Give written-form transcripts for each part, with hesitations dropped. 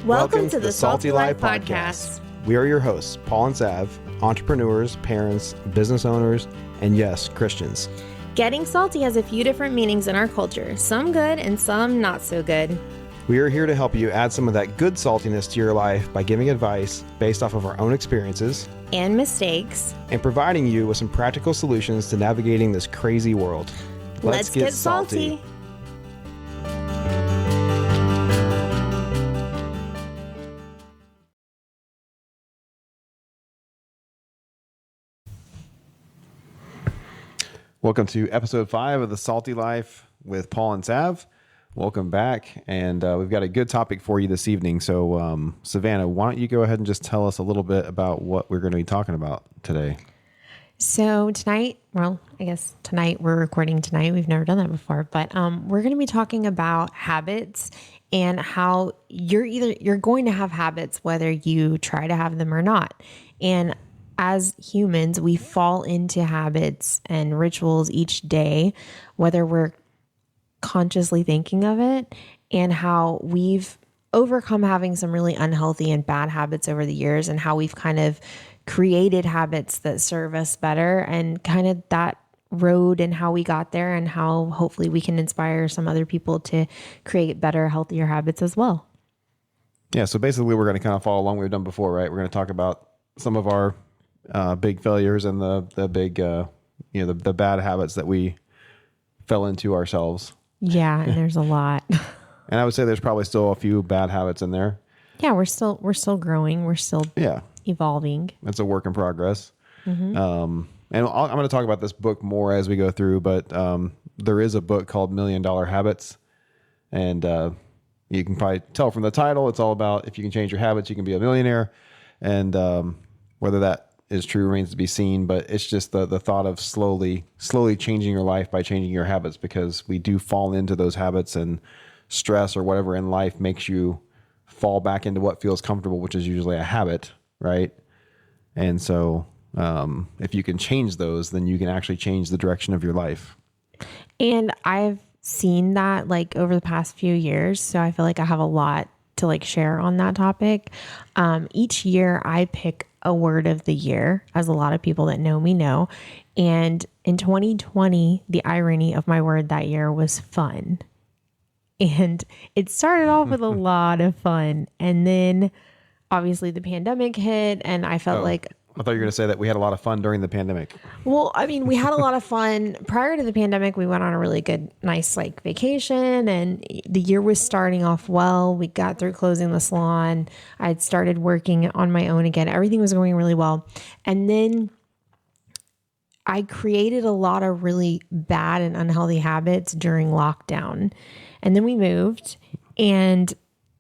Welcome to the Salty Life Podcast. We are your hosts, Paul and Sav, entrepreneurs, parents, business owners, and yes, Christians. Getting salty has a few different meanings in our culture, some good and some not so good. We are here to help you add some of that good saltiness to your life by giving advice based off of our own experiences and mistakes, and providing you with some practical solutions to navigating this crazy world. Let's get salty. Welcome to episode 5 of the Salty Life with Paul and Sav. Welcome back, and we've got a good topic for you this evening. So, Savannah, why don't you go ahead and just tell us a little bit about what we're going to be talking about today? So tonight, we're recording tonight. We've never done that before, but we're going to be talking about habits and how you're going to have habits whether you try to have them or not. And as humans, we fall into habits and rituals each day, whether we're consciously thinking of it, and how we've overcome having some really unhealthy and bad habits over the years, and how we've kind of created habits that serve us better, and kind of that road and how we got there, and how hopefully we can inspire some other people to create better, healthier habits as well. Yeah, so basically we're going to kind of follow along what we've done before, right? We're going to talk about some of our big failures and the big, the bad habits that we fell into ourselves. Yeah, and there's a lot. And I would say there's probably still a few bad habits in there. Yeah, we're still growing. We're still evolving. It's a work in progress. Mm-hmm. And I'm going to talk about this book more as we go through, but there is a book called $1 Million Habits. And you can probably tell from the title, it's all about if you can change your habits, you can be a millionaire. And whether that is true remains to be seen, but it's just the thought of slowly changing your life by changing your habits, because we do fall into those habits, and stress or whatever in life makes you fall back into what feels comfortable, which is usually a habit, right? And so if you can change those, then you can actually change the direction of your life. And I've seen that over the past few years, so I feel like I have a lot to share on that topic. Each year I pick a word of the year, as a lot of people that know me know. And in 2020, the irony of my word that year was fun. And it started off with a lot of fun. And then obviously the pandemic hit, and I felt like... I thought you were going to say that we had a lot of fun during the pandemic. Well, I mean, we had a lot of fun. Prior to the pandemic, we went on a really good, nice vacation, and the year was starting off well. We got through closing the salon. I had started working on my own again. Everything was going really well. And then I created a lot of really bad and unhealthy habits during lockdown. And then we moved, and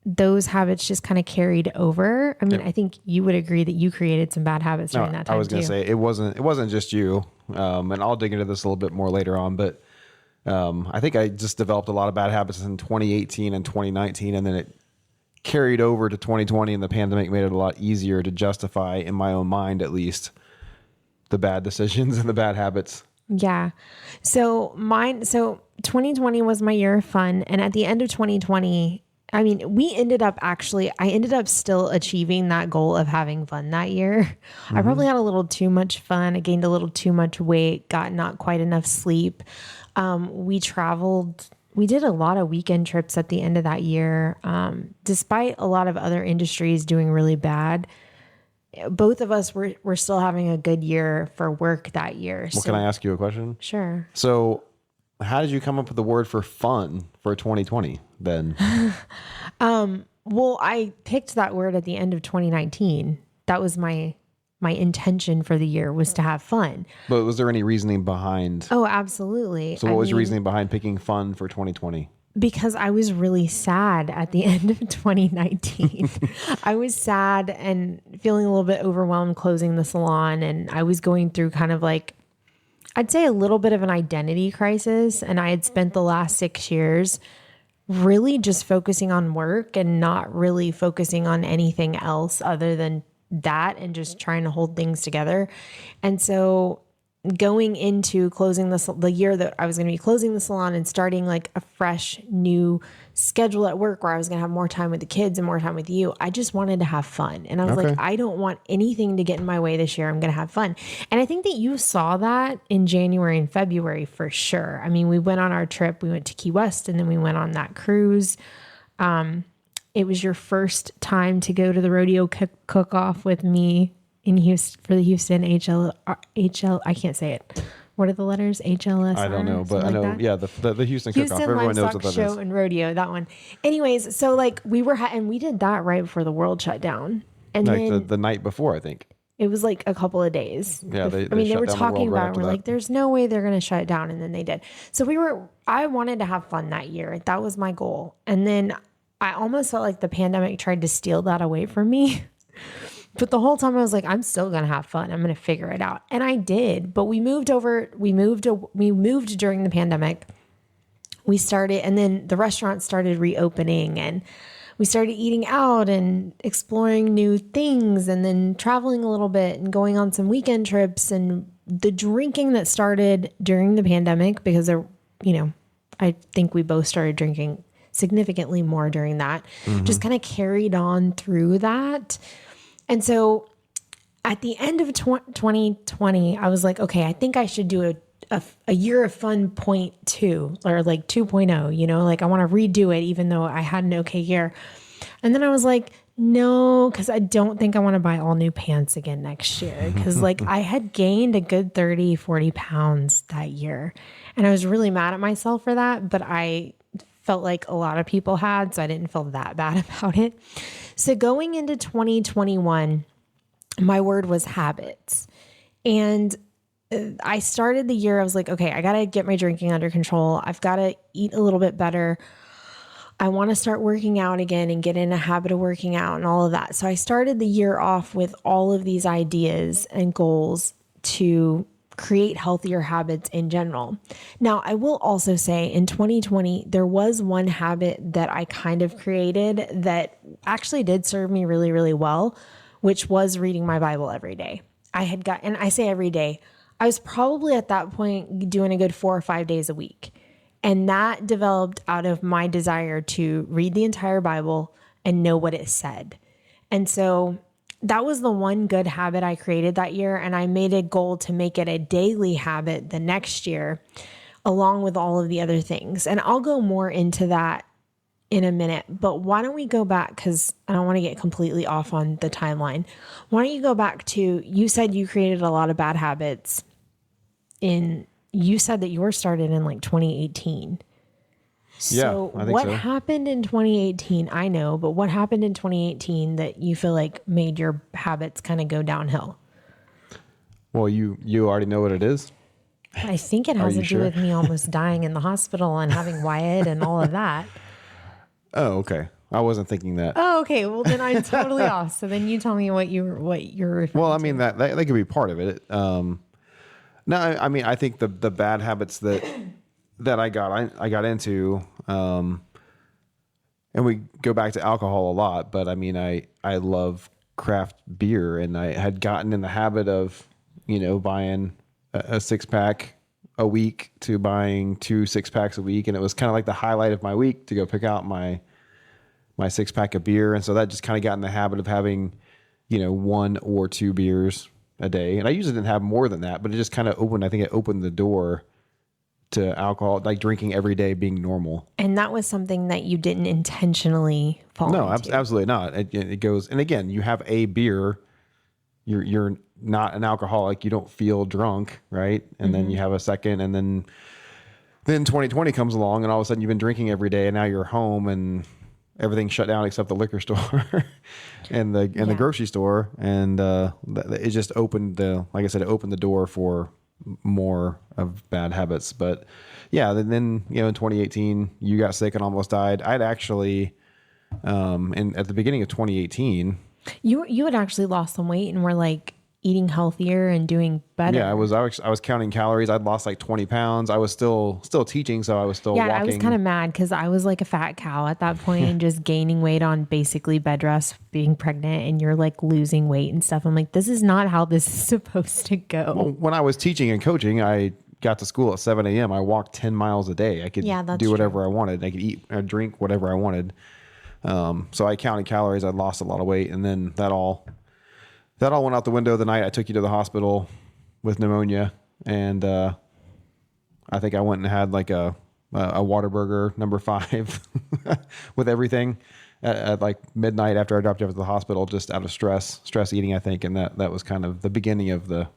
those habits just kind of carried over. I mean, I think you would agree that you created some bad habits during that time. I was going to say it wasn't just you. And I'll dig into this a little bit more later on, but I think I just developed a lot of bad habits in 2018 and 2019, and then it carried over to 2020, and the pandemic made it a lot easier to justify, in my own mind at least, the bad decisions and the bad habits. Yeah. So 2020 was my year of fun. And at the end of 2020, I mean, I ended up still achieving that goal of having fun that year. Mm-hmm. I probably had a little too much fun. I gained a little too much weight, got not quite enough sleep. We traveled. We did a lot of weekend trips at the end of that year. Despite a lot of other industries doing really bad, both of us were still having a good year for work that year. Well, can I ask you a question? Sure. So how did you come up with the word for fun for 2020 then? Well, I picked that word at the end of 2019. That was my intention for the year, was to have fun. But was there any reasoning behind? Oh, absolutely. So what was your reasoning behind picking fun for 2020? Because I was really sad at the end of 2019. I was sad and feeling a little bit overwhelmed closing the salon. And I was going through kind of I'd say a little bit of an identity crisis. And I had spent the last 6 years really just focusing on work and not really focusing on anything else other than that, and just trying to hold things together. And so going into closing the year that I was going to be closing the salon and starting like a fresh new schedule at work where I was going to have more time with the kids and more time with you, I just wanted to have fun. And I was like, Okay. I don't want anything to get in my way this year. I'm going to have fun. And I think that you saw that in January and February for sure. I mean, we went on our trip, we went to Key West, and then we went on that cruise. It was your first time to go to the rodeo cook off with me in Houston for the Houston HL. I can't say it. What are the letters? HLSR? I don't know, but I Something know, like that? yeah, the Houston cook-off. Houston Everyone knows Livestock what that Show is. and Rodeo, that one. Anyways, so like we were, and we did that right before the world shut down. And Like then the night before, I think. it was like a couple of days. Yeah, I mean, they shut were down the talking world right about it. after We're that. like, there's no way they're going to shut it down. And then they did. So I wanted to have fun that year. That was my goal. And then I almost felt like the pandemic tried to steal that away from me. But the whole time I was like, I'm still going to have fun. I'm going to figure it out. And I did. But we moved during the pandemic. We started, and then the restaurant started reopening, and we started eating out and exploring new things, and then traveling a little bit and going on some weekend trips. And the drinking that started during the pandemic, because I think we both started drinking significantly more during that, just kind of carried on through that. And so at the end of 2020, I was like, okay, I think I should do a year of fun point two, or like 2.0, like I want to redo it, even though I had an okay year. And then I was like, no, because I don't think I want to buy all new pants again next year. Because like I had gained a good 30, 40 pounds that year. And I was really mad at myself for that. But I felt like a lot of people had, so I didn't feel that bad about it. So going into 2021, my word was habits. And I started the year, I was like, okay, I got to get my drinking under control. I've got to eat a little bit better. I want to start working out again and get in a habit of working out and all of that. So I started the year off with all of these ideas and goals to create healthier habits in general. Now, I will also say in 2020, there was one habit that I kind of created that actually did serve me really, really well, which was reading my Bible every day. And I say every day, I was probably at that point doing a good 4 or 5 days a week. And that developed out of my desire to read the entire Bible and know what it said. And so that was the one good habit I created that year. And I made a goal to make it a daily habit the next year, along with all of the other things. And I'll go more into that in a minute. But why don't we go back? Because I don't want to get completely off on the timeline. Why don't you go back to, you said you created a lot of bad habits you said that yours started in like 2018. So I think what so. happened in 2018? I know, but what happened in 2018 that you feel like made your habits kind of go downhill? Well, you already know what it is. I think it has to you do sure? with me almost dying in the hospital and having Wyatt and all of that. Oh, okay. I wasn't thinking that. Oh, okay. Well, then I'm totally off. So then you tell me what you're referring Well, I to. mean that could be part of it. No, I mean I think the bad habits that I got into, and we go back to alcohol a lot. But I mean I love craft beer, and I had gotten in the habit of buying a 6-pack a week to buying 2 6-packs a week, and it was kind of like the highlight of my week to go pick out my 6-pack of beer, and so that just kind of got in the habit of having 1 or 2 beers a day. And I usually didn't have more than that, but it just kind of opened the door to alcohol, like drinking every day being normal. And that was something that you didn't intentionally fall No, into. absolutely not. It goes, and again, you have a beer, you're not an alcoholic, you don't feel drunk, right? And then you have a second, and then 2020 comes along, and all of a sudden you've been drinking every day, and now you're home and everything's shut down except the liquor store and the grocery store. And it just opened like I said, it opened the door for more of bad habits. But yeah, then in 2018, you got sick and almost died. I'd actually, and at the beginning of 2018, You had actually lost some weight and were like eating healthier and doing better. Yeah, I was counting calories. I'd lost like 20 pounds. I was still teaching, so I was still Yeah, I was kind walking. of mad because I was like a fat cow at that point, just gaining weight on basically bed rest, being pregnant, and you're like losing weight and stuff. I'm like, this is not how this is supposed to Well, go. when I was teaching and coaching, I got to school at 7 a.m. I walked 10 miles a day. I could Yeah, that's do true. whatever I wanted. I could eat or drink whatever I wanted. So I counted calories. I lost a lot of weight, and then that all went out the window the night I took you to the hospital with pneumonia, and I think I went and had like a Whataburger #5 with everything at like midnight after I dropped you off at the hospital, just out of stress eating, I think, and that was kind of the beginning of the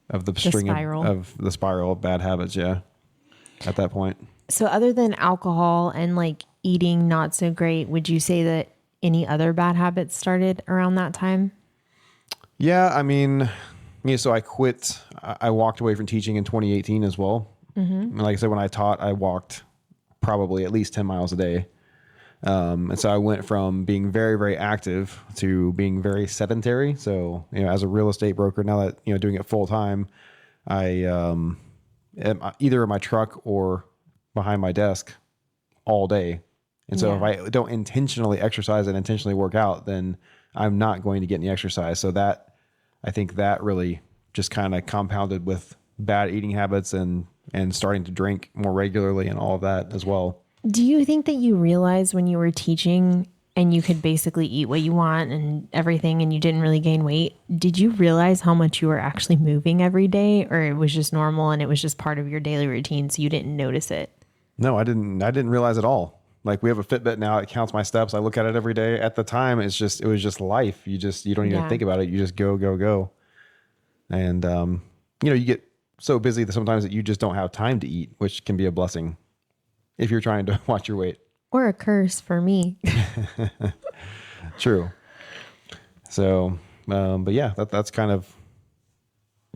The string spiral. of the spiral of bad habits. Yeah, at that point. So, other than alcohol and like eating not so great, would you say that any other bad habits started around that time? Yeah, I mean, yeah. So I quit. I walked away from teaching in 2018 as well. And like I said, when I taught, I walked probably at least 10 miles a day. And so I went from being very, very active to being very sedentary. So, as a real estate broker, now that, doing it full time, I am either in my truck or behind my desk all day. And so if Yeah. I don't intentionally exercise and intentionally work out, then I'm not going to get any exercise. So I think that really just kind of compounded with bad eating habits and starting to drink more regularly and all of that as well. Do you think that you realized when you were teaching and you could basically eat what you want and everything and you didn't really gain weight? Did you realize how much you were actually moving every day, or it was just normal and it was just part of your daily routine so you didn't notice it? No, I didn't realize at all. Like, we have a Fitbit now. It counts my steps. I look at it every day. At the time, it was just life. You don't even Yeah. think about it. You just go, go, go. And, you get so busy that sometimes that you just don't have time to eat, which can be a blessing if you're trying to watch your weight. Or a curse for me. True. So, but yeah, that's kind of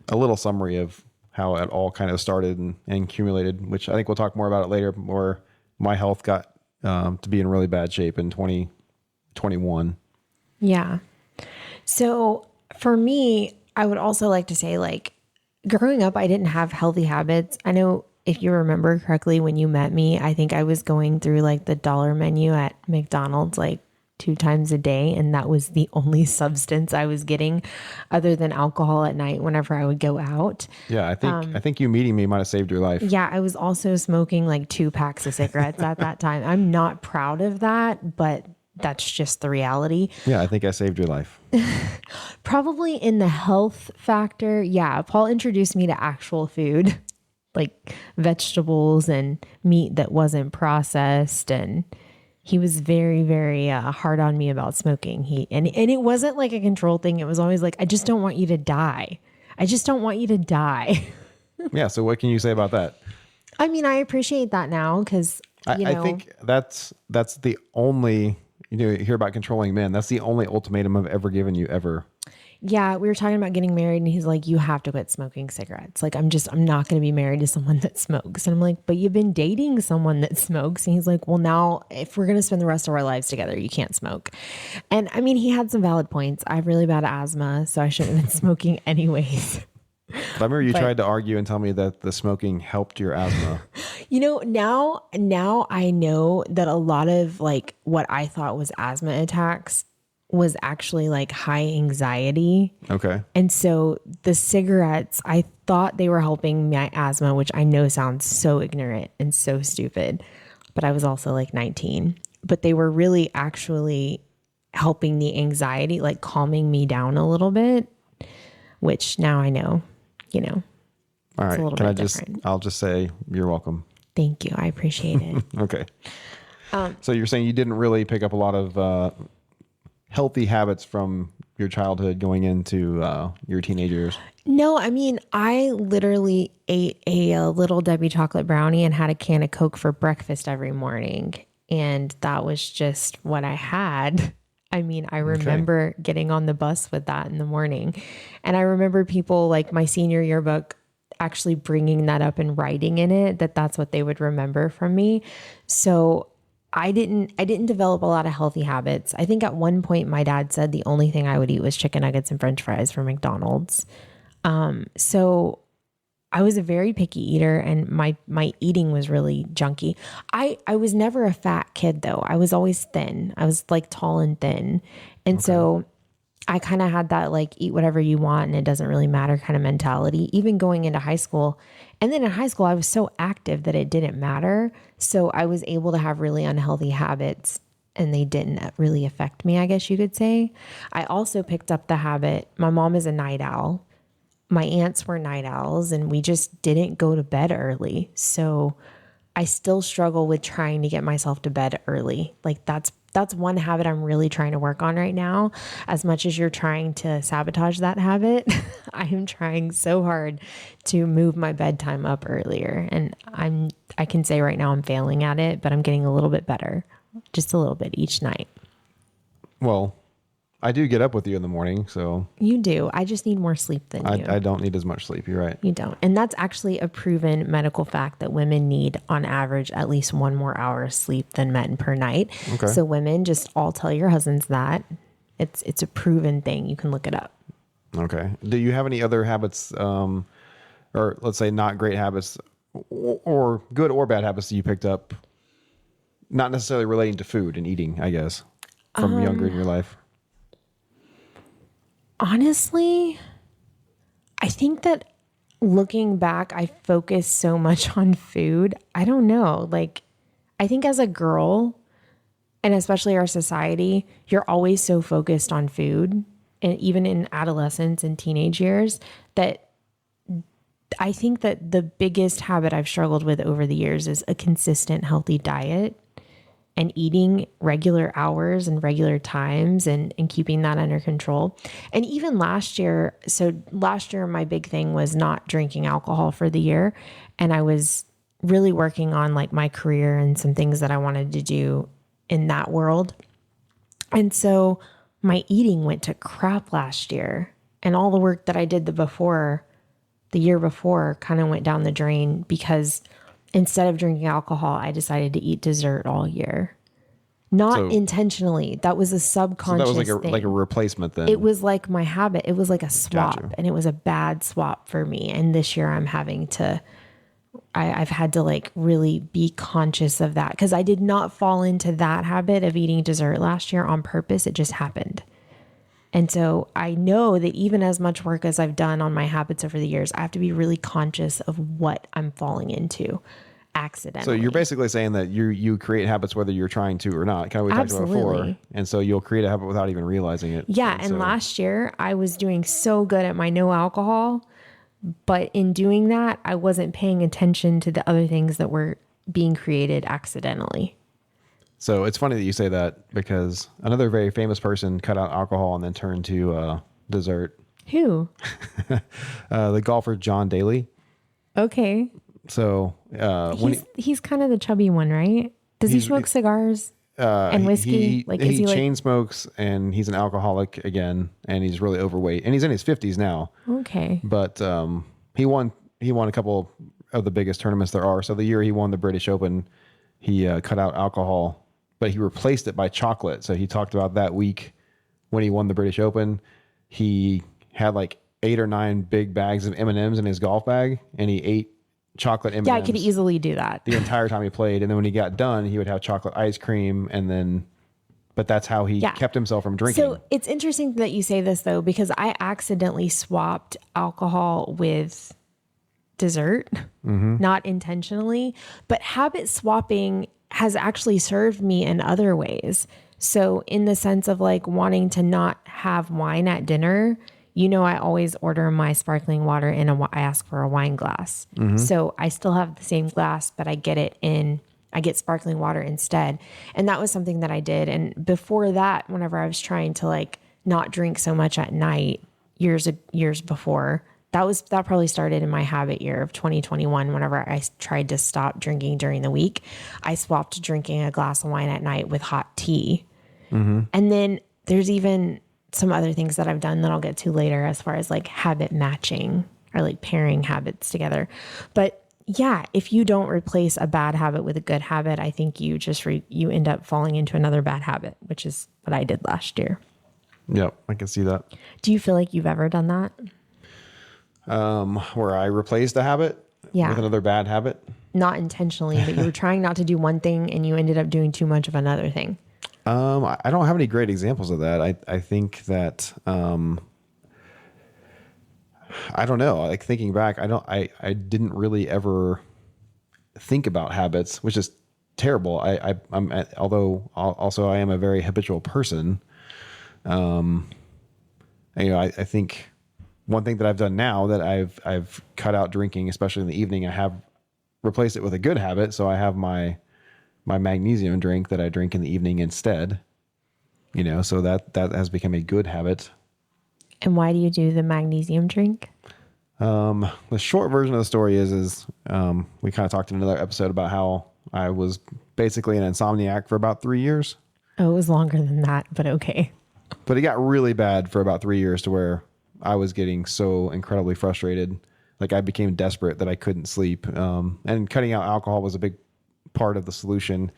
a little summary of how it all kind of started and accumulated, which I think we'll talk more about it later, where my health got to be in really bad shape in 2021. Yeah. So for me, I would also like to say, like, growing up, I didn't have healthy habits. I know if you remember correctly, when you met me, I think I was going through like the dollar menu at McDonald's like 2 times a day. And that was the only substance I was getting other than alcohol at night whenever I would go out. Yeah, I think you meeting me might have saved your life. Yeah, I was also smoking like 2 packs of cigarettes at that time. I'm not proud of that, but that's just the reality. Yeah, I think I saved your life. Probably in the health factor. Yeah, Paul introduced me to actual food, like vegetables and meat that wasn't processed. And he was very, very hard on me about smoking. And it wasn't like a control thing. It was always like, I just don't want you to die. I just don't want you to die. Yeah, so what can you say about that? I mean, I appreciate that now because, I think that's the only, you hear about controlling men. That's the only ultimatum I've ever given you ever. yeah, we were talking about getting married and he's like, you have to quit smoking cigarettes. Like, I'm not going to be married to someone that smokes. And I'm like, but you've been dating someone that smokes. And he's like, well, now if we're going to spend the rest of our lives together, you can't smoke. And I mean, he had some valid points. I have really bad asthma, so I shouldn't have been smoking anyways. But I remember you tried to argue and tell me that the smoking helped your asthma. Now I know that a lot of like what I thought was asthma attacks was actually like high anxiety. Okay. And so the cigarettes, I thought they were helping my asthma, which I know sounds so ignorant and so stupid, but I was also like 19. But they were really actually helping the anxiety, like calming me down a little bit, which now I know, All it's right. a little Can I bit different. I'll just say you're welcome. Thank you. I appreciate it. Okay. So you're saying you didn't really pick up a lot of healthy habits from your childhood going into your teenage years. No, I mean, I literally ate a little Debbie chocolate brownie and had a can of Coke for breakfast every morning. And that was just what I had. I mean, I remember getting on the bus with that in the morning. And I remember people like my senior yearbook actually bringing that up and writing in it that that's what they would remember from me. So I didn't develop a lot of healthy habits. I think at one point my dad said the only thing I would eat was chicken nuggets and french fries from McDonald's. So I was a very picky eater and my eating was really junky. I was never a fat kid though. I was always thin. I was like tall and thin. And Okay. so I kind of had that like eat whatever you want and it doesn't really matter kind of mentality, even going into high school. And then in high school, I was so active that it didn't matter. So I was able to have really unhealthy habits and they didn't really affect me, I guess you could say. I also picked up the habit. My mom is a night owl. My aunts were night owls and we just didn't go to bed early. So I still struggle with trying to get myself to bed early. Like that's one habit I'm really trying to work on right now. As much as you're trying to sabotage that habit, I am trying so hard to move my bedtime up earlier. And I can say right now I'm failing at it, but I'm getting a little bit better. Just a little bit each night. Well, I do get up with you in the morning, so You do. I just need more sleep than you. I don't need as much sleep. You're right. You don't. And that's actually a proven medical fact that women need on average at least one more hour of sleep than men per night. Okay. So women, just all tell your husbands that. It's a proven thing. You can look it up. Okay. Do you have any other habits, or let's say not great habits, or good or bad habits that you picked up, not necessarily relating to food and eating, I guess, from younger in your life? Honestly, I think that looking back, I focused so much on food. I don't know. Like, I think as a girl, and especially our society, you're always so focused on food. And even in adolescence and teenage years, that I think that the biggest habit I've struggled with over the years is a consistent, healthy diet and eating regular hours and regular times and keeping that under control. And even last year, my big thing was not drinking alcohol for the year. And I was really working on like my career and some things that I wanted to do in that world. And so my eating went to crap last year. And all the work that I did the year before kind of went down the drain because instead of drinking alcohol, I decided to eat dessert all year. Not So, intentionally. That was a so subconscious that was thing. like a replacement then. It was like my habit. It was like a swap Gotcha. and it was a bad swap for me. And this year I've had to like really be conscious of that because I did not fall into that habit of eating dessert last year on purpose. It just happened. And so I know that even as much work as I've done on my habits over the years, I have to be really conscious of what I'm falling into accidentally. So you're basically saying that you create habits whether you're trying to or not. Kind of what we talked about before. Absolutely. And so you'll create a habit without even realizing it. Yeah. And so, last year I was doing so good at my no alcohol, but in doing that, I wasn't paying attention to the other things that were being created accidentally. So it's funny that you say that because another very famous person cut out alcohol and then turned to dessert. Who? The golfer John Daly. Okay. So He's kind of the chubby one, right? Does he smoke cigars and whiskey? He chain smokes and he's an alcoholic again, and he's really overweight, and he's in his 50s now. Okay. But he won a couple of the biggest tournaments there are. So the year he won the British Open, he cut out alcohol, but he replaced it by chocolate. So he talked about that week when he won the British Open, he had like 8 or 9 big bags of M&Ms in his golf bag, and he ate chocolate M&Ms. Yeah, I could easily do that. The entire time he played, and then when he got done, he would have chocolate ice cream, and then. But that's how he kept himself from drinking. So it's interesting that you say this though, because I accidentally swapped alcohol with dessert, not intentionally, but habit swapping has actually served me in other ways. So in the sense of like wanting to not have wine at dinner, I always order my sparkling water I ask for a wine glass. So I still have the same glass, but I get sparkling water instead. And that was something that I did. And before that, whenever I was trying to like not drink so much at night years before, that probably started in my habit year of 2021. Whenever I tried to stop drinking during the week, I swapped drinking a glass of wine at night with hot tea. And then there's even some other things that I've done that I'll get to later as far as like habit matching or like pairing habits together. But yeah, if you don't replace a bad habit with a good habit, I think you just you end up falling into another bad habit, which is what I did last year. Yep, I can see that. Do you feel like you've ever done that? Where I replaced a habit with Yeah. another bad habit. Not intentionally, but you were trying not to do one thing and you ended up doing too much of another thing. I don't have any great examples of that. I think that I don't know. Like thinking back, I didn't really ever think about habits, which is terrible. Although also I am a very habitual person. I think one thing that I've done now that I've cut out drinking, especially in the evening, I have replaced it with a good habit. So I have my magnesium drink that I drink in the evening instead. So that has become a good habit. And why do you do the magnesium drink? The short version of the story is we kind of talked in another episode about how I was basically an insomniac for about 3 years. Oh, it was longer than that, but okay. But it got really bad for about 3 years to where I was getting so incredibly frustrated. Like I became desperate that I couldn't sleep. And cutting out alcohol was a big part of the solution.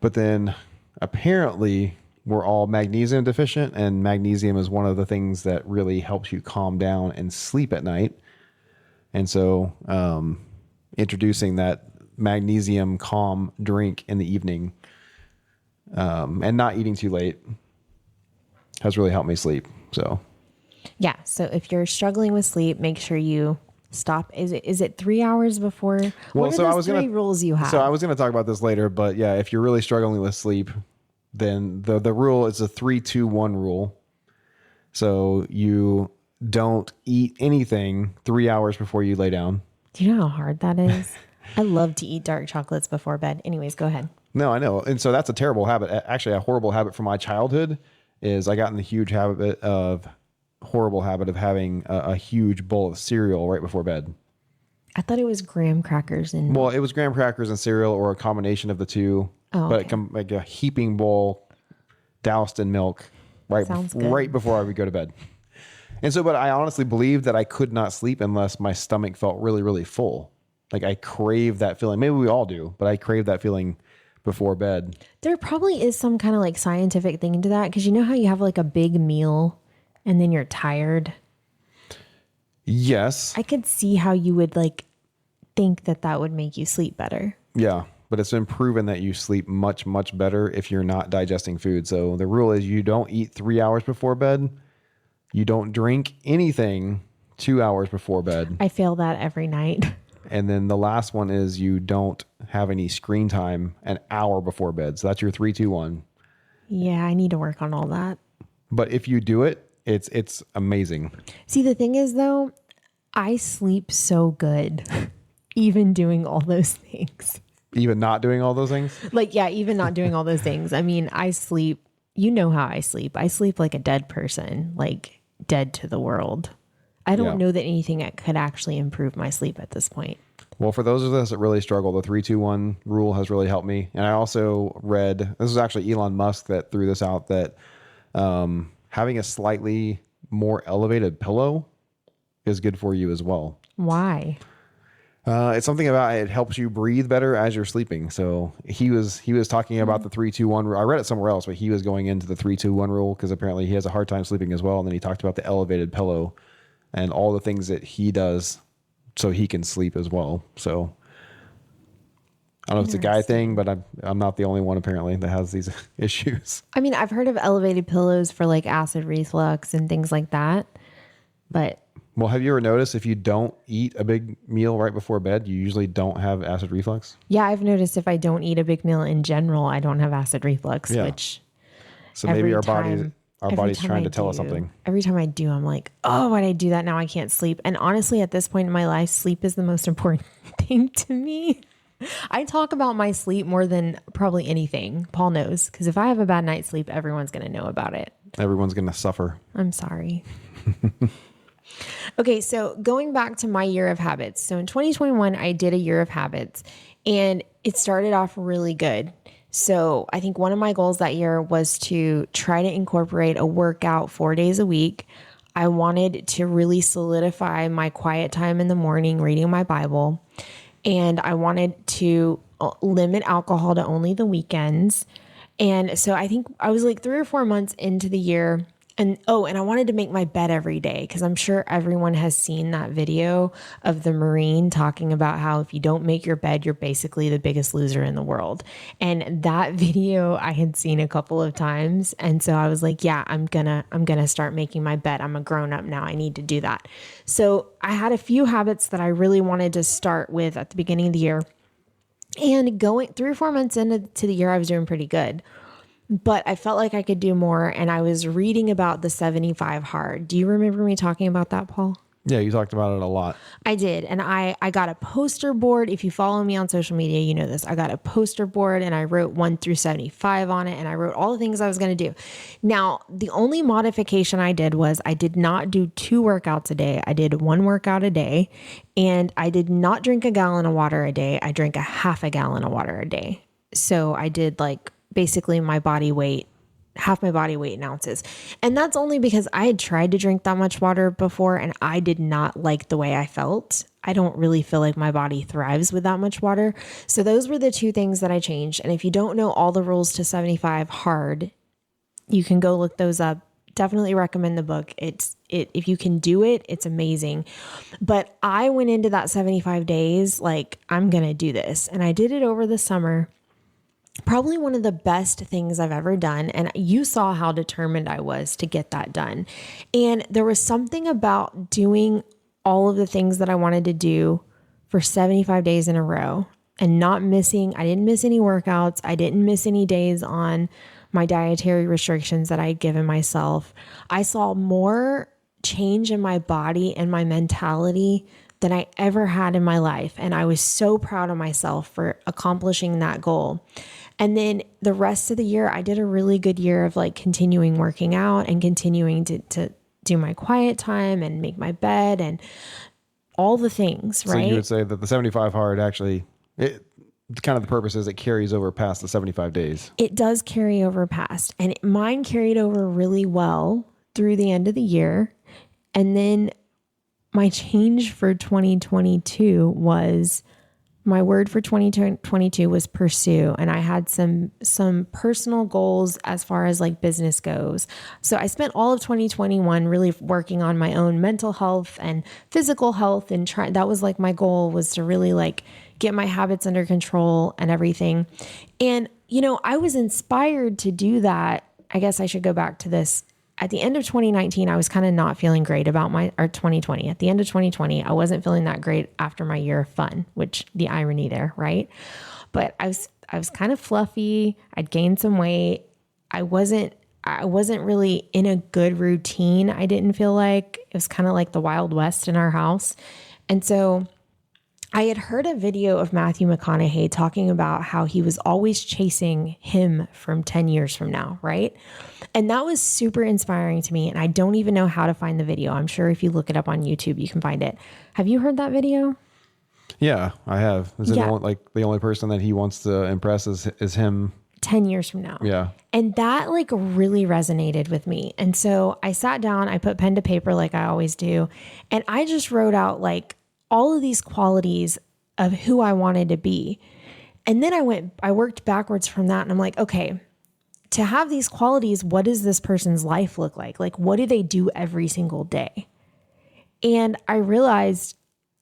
But then apparently we're all magnesium deficient, and magnesium is one of the things that really helps you calm down and sleep at night. And so introducing that magnesium calm drink in the evening and not eating too late has really helped me sleep. So Yeah. So if you're struggling with sleep, make sure you stop. Is it 3 hours before? What are those three rules you have? So I was going to talk about this later, but yeah, if you're really struggling with sleep, then the rule is a 3-2-1 rule. So you don't eat anything 3 hours before you lay down. Do you know how hard that is? I love to eat dark chocolates before bed. Anyways, go ahead. No, I know. And so that's a terrible habit. Actually, a horrible habit from my childhood is I got in the horrible habit of having a huge bowl of cereal right before bed. I thought it was graham crackers and Well, it was graham crackers and cereal or a combination of the two. Oh, But okay. it come like a heaping bowl doused in milk Sounds good. right before I would go to bed. And so, but I honestly believed that I could not sleep unless my stomach felt really, really full. Like I crave that feeling. Maybe we all do, but I crave that feeling before bed. There probably is some kind of like scientific thing to that, because you know how you have like a big meal and then you're tired. Yes. I could see how you would like think that would make you sleep better. Yeah. But it's been proven that you sleep much, much better if you're not digesting food. So the rule is you don't eat 3 hours before bed. You don't drink anything 2 hours before bed. I fail that every night. And then the last one is you don't have any screen time an hour before bed. So that's your 3-2-1. Yeah, I need to work on all that. But if you do it, it's amazing. See, the thing is though, I sleep so good, even doing all those things. Even not doing all those things? Like, yeah, even not doing all those things. I mean, I sleep, you know how I sleep. I sleep like a dead person, like dead to the world. I don't know that anything that could actually improve my sleep at this point. Well, for those of us that really struggle, the 3-2-1 rule has really helped me. And I also read, this was actually Elon Musk that threw this out, that having a slightly more elevated pillow is good for you as well. Why? It's something about it helps you breathe better as you're sleeping. So he was talking about the 3-2-1 rule. I read it somewhere else, but he was going into the 3-2-1 rule because apparently he has a hard time sleeping as well. And then he talked about the elevated pillow and all the things that he does so he can sleep as well. So I don't know if it's a guy thing, but I'm not the only one apparently that has these issues. I mean, I've heard of elevated pillows for like acid reflux and things like that, but Well, have you ever noticed if you don't eat a big meal right before bed, you usually don't have acid reflux? yeah, I've noticed if I don't eat a big meal in general, I don't have acid reflux, Yeah. which So maybe our every body's time trying I to tell us do- something. Every time I do, I'm like, oh, why'd I do that? Now I can't sleep. And honestly, at this point in my life, sleep is the most important thing to me. I talk about my sleep more than probably anything. Paul knows, because if I have a bad night's sleep, everyone's going to know about it. Everyone's going to suffer. I'm sorry. Okay, so going back to my year of habits. So in 2021, I did a year of habits and it started off really good. So I think one of my goals that year was to try to incorporate a workout 4 days a week. I wanted to really solidify my quiet time in the morning, reading my Bible. and I wanted to limit alcohol to only the weekends. And so I think I was like 3 or 4 months into the year. And I wanted to make my bed every day because I'm sure everyone has seen that video of the Marine talking about how if you don't make your bed, you're basically the biggest loser in the world. And that video I had seen a couple of times. And so I was like, yeah, I'm gonna start making my bed. I'm a grown up now. I need to do that. So I had a few habits that I really wanted to start with at the beginning of the year. And going 3 or 4 months into the year, I was doing pretty good, but I felt like I could do more. And I was reading about the 75 hard. Do you remember me talking about that, Paul? Yeah, you talked about it a lot. I did. And I got a poster board. If you follow me on social media, you know this. I got a poster board and I wrote 1 through 75 on it. And I wrote all the things I was going to do. Now, the only modification I did was I did not do 2 workouts a day. I did 1 workout a day. And I did not drink a gallon of water a day. I drank a half a gallon of water a day. So I did like basically my body weight, half my body weight in ounces. And that's only because I had tried to drink that much water before and I did not like the way I felt. I don't really feel like my body thrives with that much water. So those were the 2 things that I changed. And if you don't know all the rules to 75 hard, you can go look those up. Definitely recommend the book. If you can do it, it's amazing. But I went into that 75 days like I'm going to do this. And I did it over the summer. Probably one of the best things I've ever done. And you saw how determined I was to get that done. And there was something about doing all of the things that I wanted to do for 75 days in a row and not missing. I didn't miss any workouts. I didn't miss any days on my dietary restrictions that I had given myself. I saw more change in my body and my mentality than I ever had in my life. And I was so proud of myself for accomplishing that goal. And then the rest of the year, I did a really good year of like continuing working out and continuing to do my quiet time and make my bed and all the things, right? So you would say that the 75 hard actually, kind of the purpose is it carries over past the 75 days. It does carry over past. And mine carried over really well through the end of the year. And then my change for 2022 was, my word for 2022 was pursue. And I had some personal goals as far as like business goes. So I spent all of 2021 really working on my own mental health and physical health, and that was like my goal, was to really like get my habits under control and everything. And, you know, I was inspired to do that. I guess I should go back to this. At the end of 2019, I was kind of not feeling great about or 2020. At the end of 2020, I wasn't feeling that great after my year of fun, which the irony there, right? But I was kind of fluffy. I'd gained some weight. I wasn't really in a good routine. I didn't feel like it was kind of like the Wild West in our house. And so I had heard a video of Matthew McConaughey talking about how he was always chasing him from 10 years from now, right? And that was super inspiring to me. And I don't even know how to find the video. I'm sure if you look it up on YouTube, you can find it. Have you heard that video? Yeah, I have. Is it Yeah. the only person that he wants to impress is him? 10 years from now. Yeah. And that like really resonated with me. And so I sat down, I put pen to paper like I always do. And I just wrote out like all of these qualities of who I wanted to be. And then I worked backwards from that. And I'm like, okay, to have these qualities, what does this person's life look like? Like, what do they do every single day? And I realized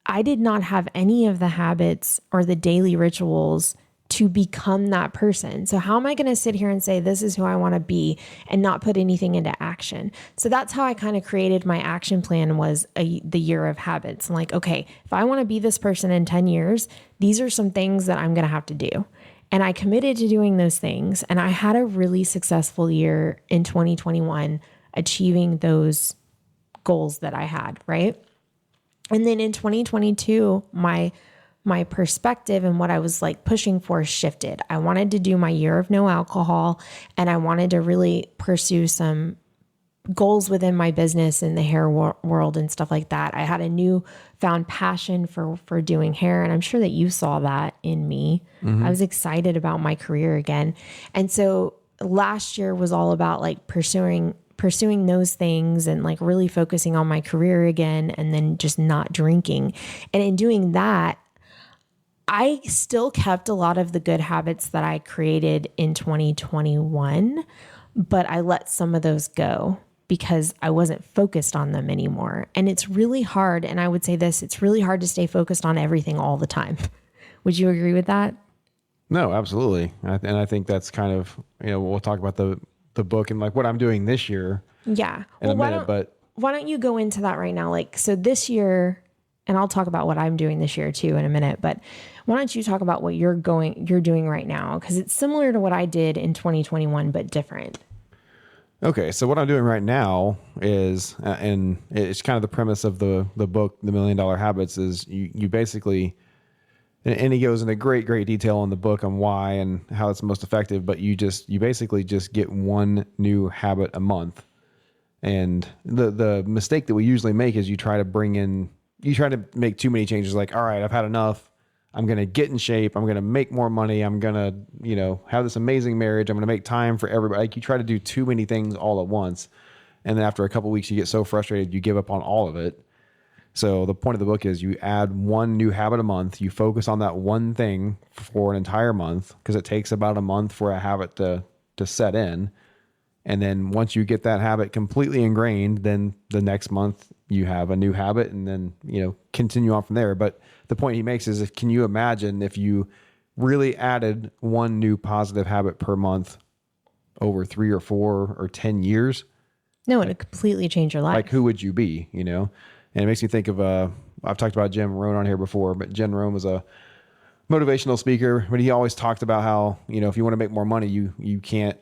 I did not have any of the habits or the daily rituals to become that person. So how am I going to sit here and say, this is who I want to be, and not put anything into action? So that's how I kind of created my action plan, was the year of habits. I'm like, okay, if I want to be this person in 10 years, these are some things that I'm going to have to do. And I committed to doing those things. And I had a really successful year in 2021, achieving those goals that I had, right? And then in 2022, my perspective and what I was like pushing for shifted. I wanted to do my year of no alcohol, and I wanted to really pursue some goals within my business in the hair world and stuff like that. I had a newfound passion for doing hair, and I'm sure that you saw that in me. I was excited about my career again. And so last year was all about like pursuing those things and like really focusing on my career again, and then just not drinking. And in doing that, I still kept a lot of the good habits that I created in 2021, but I let some of those go because I wasn't focused on them anymore. And it's really hard. And I would say this, it's really hard to stay focused on everything all the time. Would you agree with that? No, absolutely. And I think that's kind of, we'll talk about the book and like what I'm doing this year Yeah. in a minute, but why don't you go into that right now? Like, so this year, and I'll talk about what I'm doing this year too in a minute, but why don't you talk about what you're doing right now? Because it's similar to what I did in 2021, but different. okay. So what I'm doing right now is, and it's kind of the premise of the book, The $1 Million Habits, is you basically, and he goes into great detail in the book on why and how it's most effective, but you basically just get one new habit a month. And the mistake that we usually make is you try to make too many changes. Like, all right, I've had enough. I'm going to get in shape. I'm going to make more money. I'm going to, have this amazing marriage. I'm going to make time for everybody. Like, you try to do too many things all at once. And then after a couple of weeks, you get so frustrated, you give up on all of it. So the point of the book is you add one new habit a month. You focus on that one thing for an entire month, because it takes about a month for a habit to set in. And then once you get that habit completely ingrained, then the next month you have a new habit, and then, continue on from there. But the point he makes is, can you imagine if you really added one new positive habit per month over 3 or 4 or 10 years? No, it would completely change your life. Like, who would you be, And it makes me think of, I've talked about Jim Rohn on here before, but Jim Rohn was a motivational speaker, but he always talked about how, if you want to make more money, you can't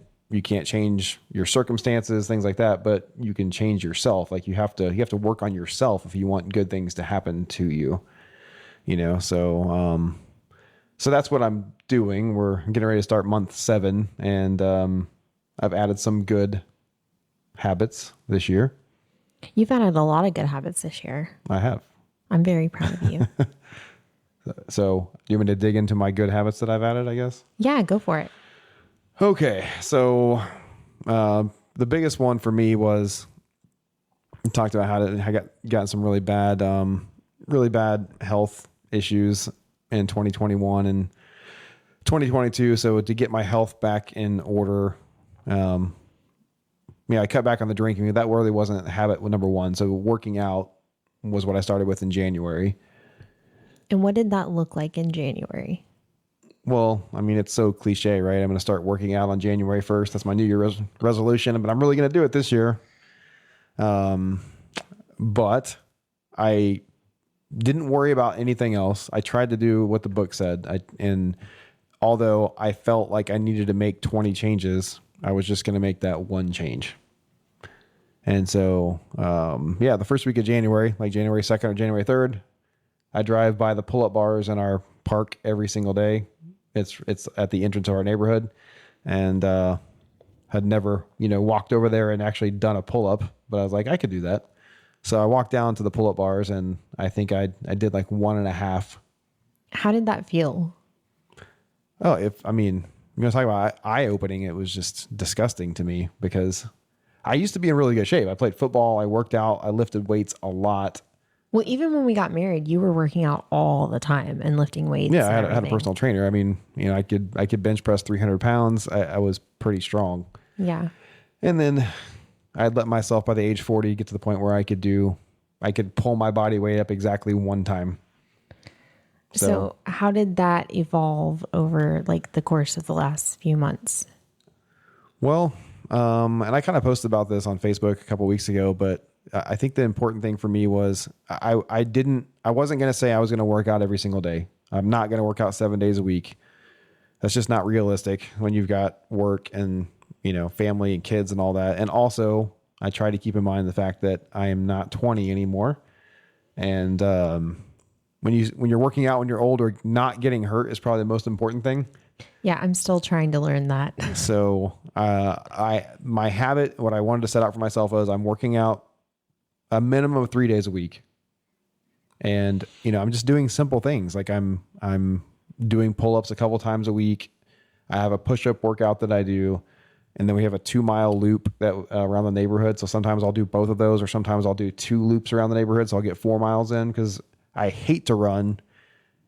change your circumstances, things like that, but you can change yourself. Like, you have to work on yourself if you want good things to happen to you, so that's what I'm doing. We're getting ready to start month 7, and I've added some good habits this year. You've added a lot of good habits this year. I have. I'm very proud of you. So you want me to dig into my good habits that I've added, I guess? Yeah, go for it. Okay. So the biggest one for me was, we talked about how I gotten some really bad health issues in 2021 and 2022. So to get my health back in order, I cut back on the drinking. That really wasn't habit number one. So working out was what I started with in January. And what did that look like in January? Well, it's so cliche, right? I'm going to start working out on January 1st. That's my New Year resolution, but I'm really going to do it this year. But I didn't worry about anything else. I tried to do what the book said. And although I felt like I needed to make 20 changes, I was just going to make that one change. And so, the first week of January, like January 2nd or January 3rd, I drive by the pull-up bars in our park every single day. It's at the entrance of our neighborhood, and had never, walked over there and actually done a pull-up, but I was like, I could do that. So I walked down to the pull-up bars, and I think I did like 1.5. How did that feel? Oh, you're going to talk about eye-opening. It was just disgusting to me, because I used to be in really good shape. I played football. I worked out. I lifted weights a lot. Well, even when we got married, you were working out all the time and lifting weights. Yeah, I had a personal trainer. I could bench press 300 pounds. I was pretty strong. Yeah. And then I'd let myself, by the age 40, get to the point where I could pull my body weight up exactly one time. So how did that evolve over like the course of the last few months? Well, and I kind of posted about this on Facebook a couple of weeks ago, but I think the important thing for me was I wasn't going to say I was going to work out every single day. I'm not going to work out 7 days a week. That's just not realistic when you've got work and, family and kids and all that. And also, I try to keep in mind the fact that I am not 20 anymore. And when you're working out when you're older, not getting hurt is probably the most important thing. Yeah, I'm still trying to learn that. So my habit, what I wanted to set out for myself was, I'm working out a minimum of 3 days a week. And, I'm just doing simple things. Like I'm doing pull-ups a couple times a week. I have a push-up workout that I do. And then we have a 2-mile loop that around the neighborhood. So sometimes I'll do both of those, or sometimes I'll do 2 loops around the neighborhood. So I'll get 4 miles in, because I hate to run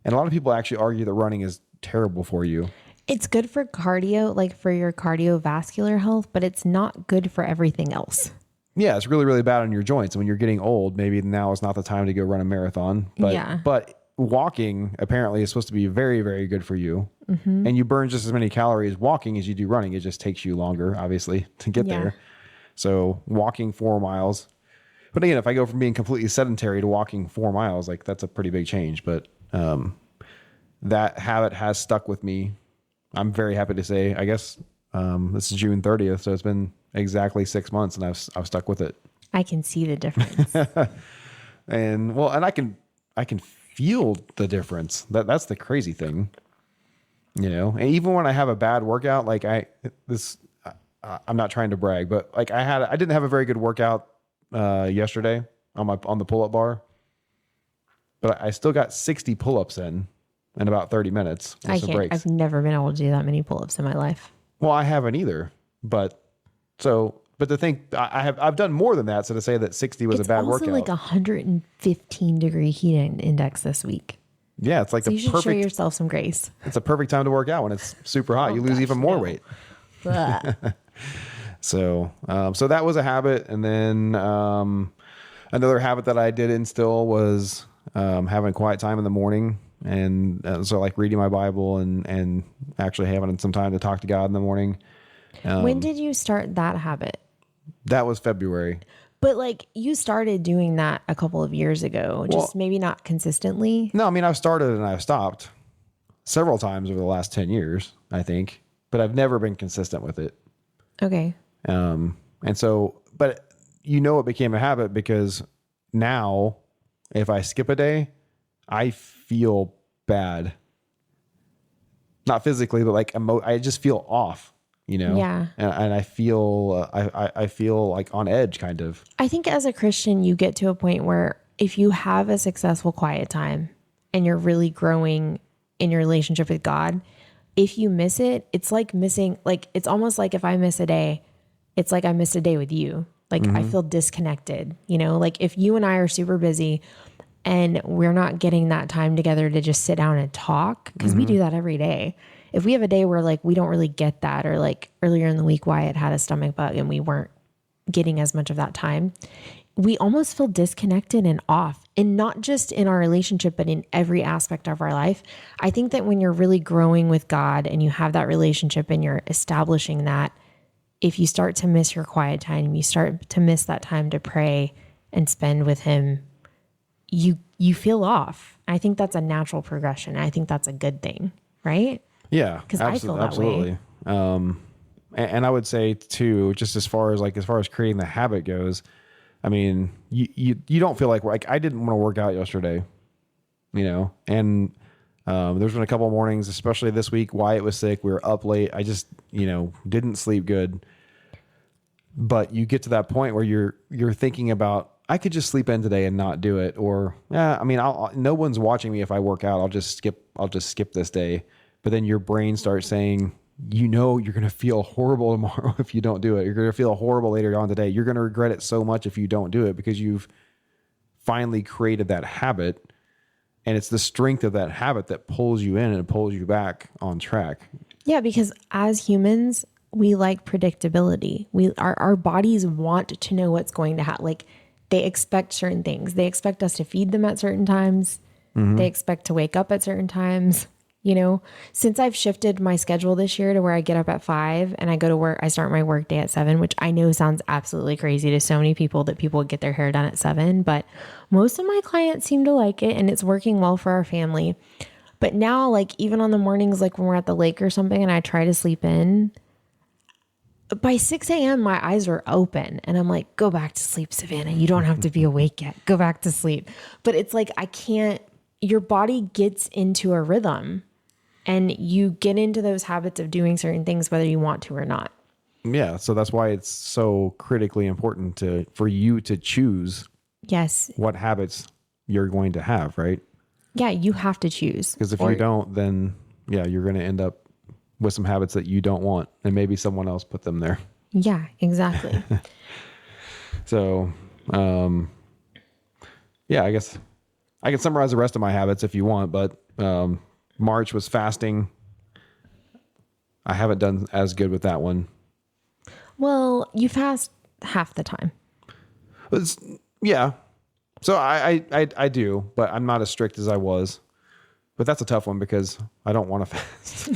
And a lot of people actually argue that running is terrible for you. It's good for cardio, like for your cardiovascular health, but it's not good for everything else. Yeah, it's really, really bad on your joints. And when you're getting old, maybe now is not the time to go run a marathon. Yeah. But walking apparently is supposed to be very, very good for you. And you burn just as many calories walking as you do running. It just takes you longer, obviously, to get Yeah. there. So walking 4 miles. But again, if I go from being completely sedentary to walking 4 miles, like that's a pretty big change. But that habit has stuck with me. I'm very happy to say, I guess this is June 30th. So it's been exactly 6 months and I've stuck with it. I can see the difference. And well, and I can feel the difference. That's the crazy thing, you know. And even when I have a bad workout, like I'm not trying to brag, but like I didn't have a very good workout yesterday on the pull-up bar, but I still got 60 pull-ups in about 30 minutes with I some can't. breaks. I've never been able to do that many pull-ups in my life. Well, I haven't either, but to think I've done more than that. So to say that 60 was It's a bad also workout, like 115-degree heat index this week. yeah, it's like So the you should show perfect. yourself some grace. It's a perfect time to work out when it's super hot. You lose gosh, even more no. weight. Ugh. So that was a habit. And then another habit that I did instill was having quiet time in the morning. And so like reading my Bible and actually having some time to talk to God in the morning. When did you start that habit? That was February. But like you started doing that a couple of years ago, just maybe not consistently. No, I mean, I've started and I've stopped several times over the last 10 years, I think, but I've never been consistent with it. Okay. And so, but it became a habit because now if I skip a day, I feel bad. Not physically, but like I just feel off, Yeah. and I feel, I feel like on edge kind of. I think as a Christian, you get to a point where if you have a successful quiet time and you're really growing in your relationship with God, if you miss it, it's like missing, like, it's almost like if I miss a day, it's like I missed a day with you. Like I feel disconnected, like if you and I are super busy and we're not getting that time together to just sit down and talk, because we do that every day. If we have a day where like we don't really get that, or like earlier in the week, Wyatt had a stomach bug and we weren't getting as much of that time, we almost feel disconnected and off. And not just in our relationship, but in every aspect of our life. I think that when you're really growing with God and you have that relationship and you're establishing that, if you start to miss your quiet time, you start to miss that time to pray and spend with Him, you feel off. I think that's a natural progression. I think that's a good thing, right? Yeah, 'Cause I feel that way. absolutely. And I would say too, just as far as creating the habit goes, I mean, you don't feel like I didn't want to work out yesterday, and there's been a couple of mornings, especially this week, Wyatt was sick. We were up late. I just, didn't sleep good. But you get to that point where you're thinking about, I could just sleep in today and not do it. Or, yeah, I mean, no one's watching me if I work out. I'll just skip this day. But then your brain starts saying, you're going to feel horrible tomorrow if you don't do it. You're going to feel horrible later on today. You're going to regret it so much if you don't do it, because you've finally created that habit. And it's the strength of that habit that pulls you in and pulls you back on track. Yeah, because as humans, we like predictability. Our bodies want to know what's going to happen. Like they expect certain things. They expect us to feed them at certain times. They expect to wake up at certain times. Since I've shifted my schedule this year to where I get up at 5 and I go to work, I start my work day at 7, which I know sounds absolutely crazy to so many people that people get their hair done at 7, but most of my clients seem to like it and it's working well for our family. But now, like even on the mornings, like when we're at the lake or something and I try to sleep in, by 6 a.m. my eyes are open and I'm like, go back to sleep, Savannah. You don't have to be awake yet. Go back to sleep. But it's like, your body gets into a rhythm. And you get into those habits of doing certain things, whether you want to or not. Yeah. So that's why it's so critically important for you to choose Yes. what habits you're going to have, right? Yeah, you have to choose. Because if you don't, then you're going to end up with some habits that you don't want, and maybe someone else put them there. Yeah, exactly. So, I guess I can summarize the rest of my habits if you want, but March was fasting. I haven't done as good with that one. Well, you fast half the time. It's, yeah. So I do, but I'm not as strict as I was. But that's a tough one because I don't want to fast.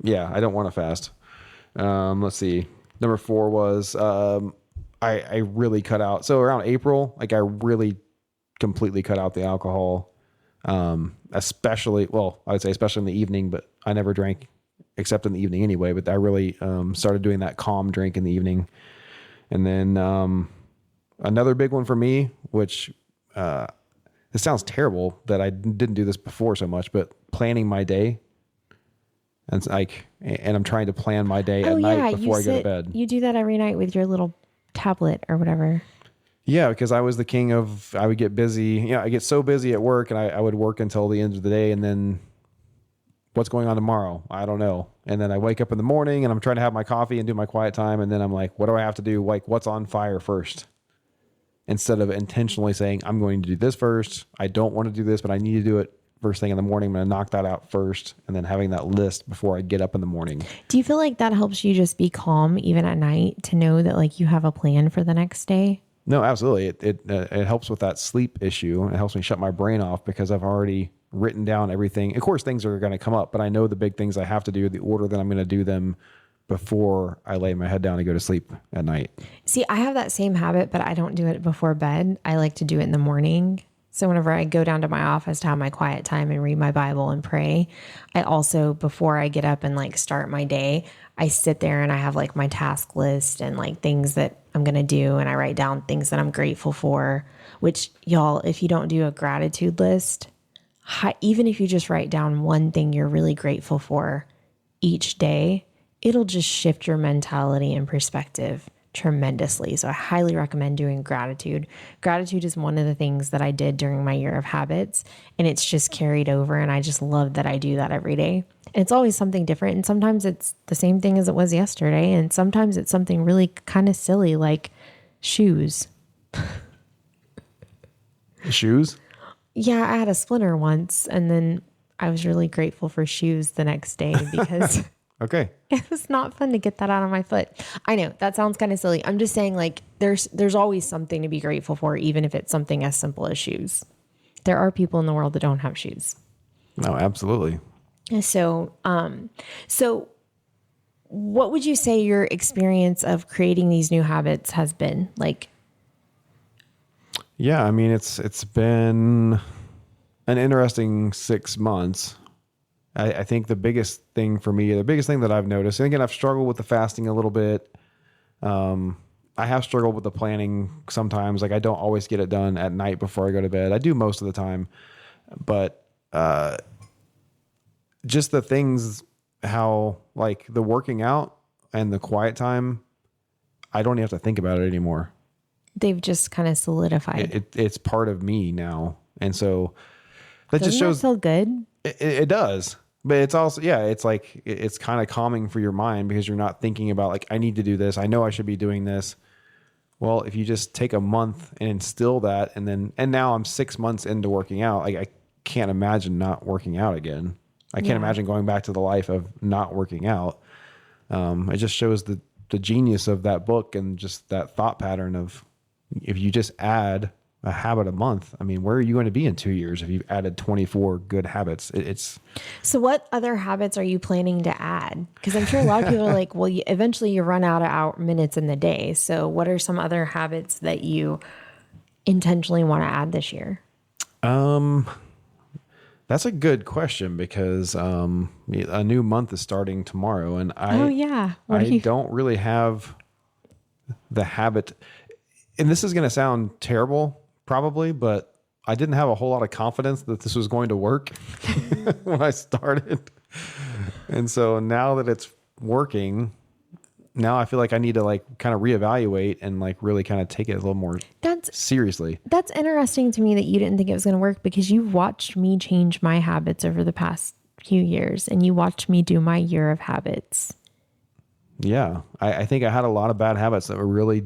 Yeah, I don't want to fast. Let's see. Number 4 was I really cut out. So around April, like I really completely cut out the alcohol. Especially, well, I would say especially in the evening, but I never drank except in the evening anyway. But I really started doing that calm drink in the evening. And then another big one for me, which this sounds terrible that I didn't do this before so much, but planning my day. And it's like, and I'm trying to plan my day at night before I go to bed. You do that every night with your little tablet or whatever. Yeah, because I was the king of, I would get busy. I get so busy at work and I would work until the end of the day. And then what's going on tomorrow? I don't know. And then I wake up in the morning and I'm trying to have my coffee and do my quiet time. And then I'm like, what do I have to do? Like, what's on fire first? Instead of intentionally saying, I'm going to do this first. I don't want to do this, but I need to do it first thing in the morning. I'm going to knock that out first. And then having that list before I get up in the morning. Do you feel like that helps you just be calm even at night to know that like you have a plan for the next day? No, absolutely. It helps with that sleep issue. It helps me shut my brain off because I've already written down everything. Of course, things are going to come up, but I know the big things I have to do, the order that I'm going to do them before I lay my head down and go to sleep at night. See, I have that same habit, but I don't do it before bed. I like to do it in the morning. So whenever I go down to my office to have my quiet time and read my Bible and pray, I also, before I get up and like start my day, I sit there and I have like my task list and like things that I'm going to do. And I write down things that I'm grateful for, which y'all, if you don't do a gratitude list, even if you just write down one thing you're really grateful for each day, it'll just shift your mentality and perspective tremendously. So I highly recommend doing gratitude. Gratitude is one of the things that I did during my year of habits, and it's just carried over. And I just love that I do that every day. And it's always something different. And sometimes it's the same thing as it was yesterday. And sometimes it's something really kind of silly like shoes. Shoes? Yeah, I had a splinter once, and then I was really grateful for shoes the next day because Okay. it was not fun to get that out of my foot. I know that sounds kind of silly. I'm just saying like there's always something to be grateful for, even if it's something as simple as shoes. There are people in the world that don't have shoes. No, absolutely. So what would you say your experience of creating these new habits has been like? Yeah, I mean, it's been an interesting 6 months. I think the biggest thing for me, the biggest thing that I've noticed, and again, I've struggled with the fasting a little bit. I have struggled with the planning sometimes. Like I don't always get it done at night before I go to bed. I do most of the time, but just the things, how like the working out and the quiet time, I don't even have to think about it anymore. They've just kind of solidified. It's part of me now. And so that Doesn't just shows that feel good? it does. But it's also, yeah, it's like, it's kind of calming for your mind because you're not thinking about like, I need to do this. I know I should be doing this. Well, if you just take a month and instill that, and now I'm 6 months into working out. Like I can't imagine not working out again. I can't imagine going back to the life of not working out. It just shows the genius of that book and just that thought pattern of if you just add a habit a month, I mean, where are you going to be in 2 years if you've added 24 good habits? So what other habits are you planning to add? Because I'm sure a lot of people are like, well, eventually you run out of minutes in the day. So what are some other habits that you intentionally want to add this year? That's a good question because a new month is starting tomorrow, and I don't really have the habit. And this is going to sound terrible, probably, but I didn't have a whole lot of confidence that this was going to work when I started. And so now that it's working, now I feel like I need to like kind of reevaluate and like really kind of take it a little more seriously. That's interesting to me that you didn't think it was going to work because you watched me change my habits over the past few years and you watched me do my year of habits. Yeah. I think I had a lot of bad habits that were really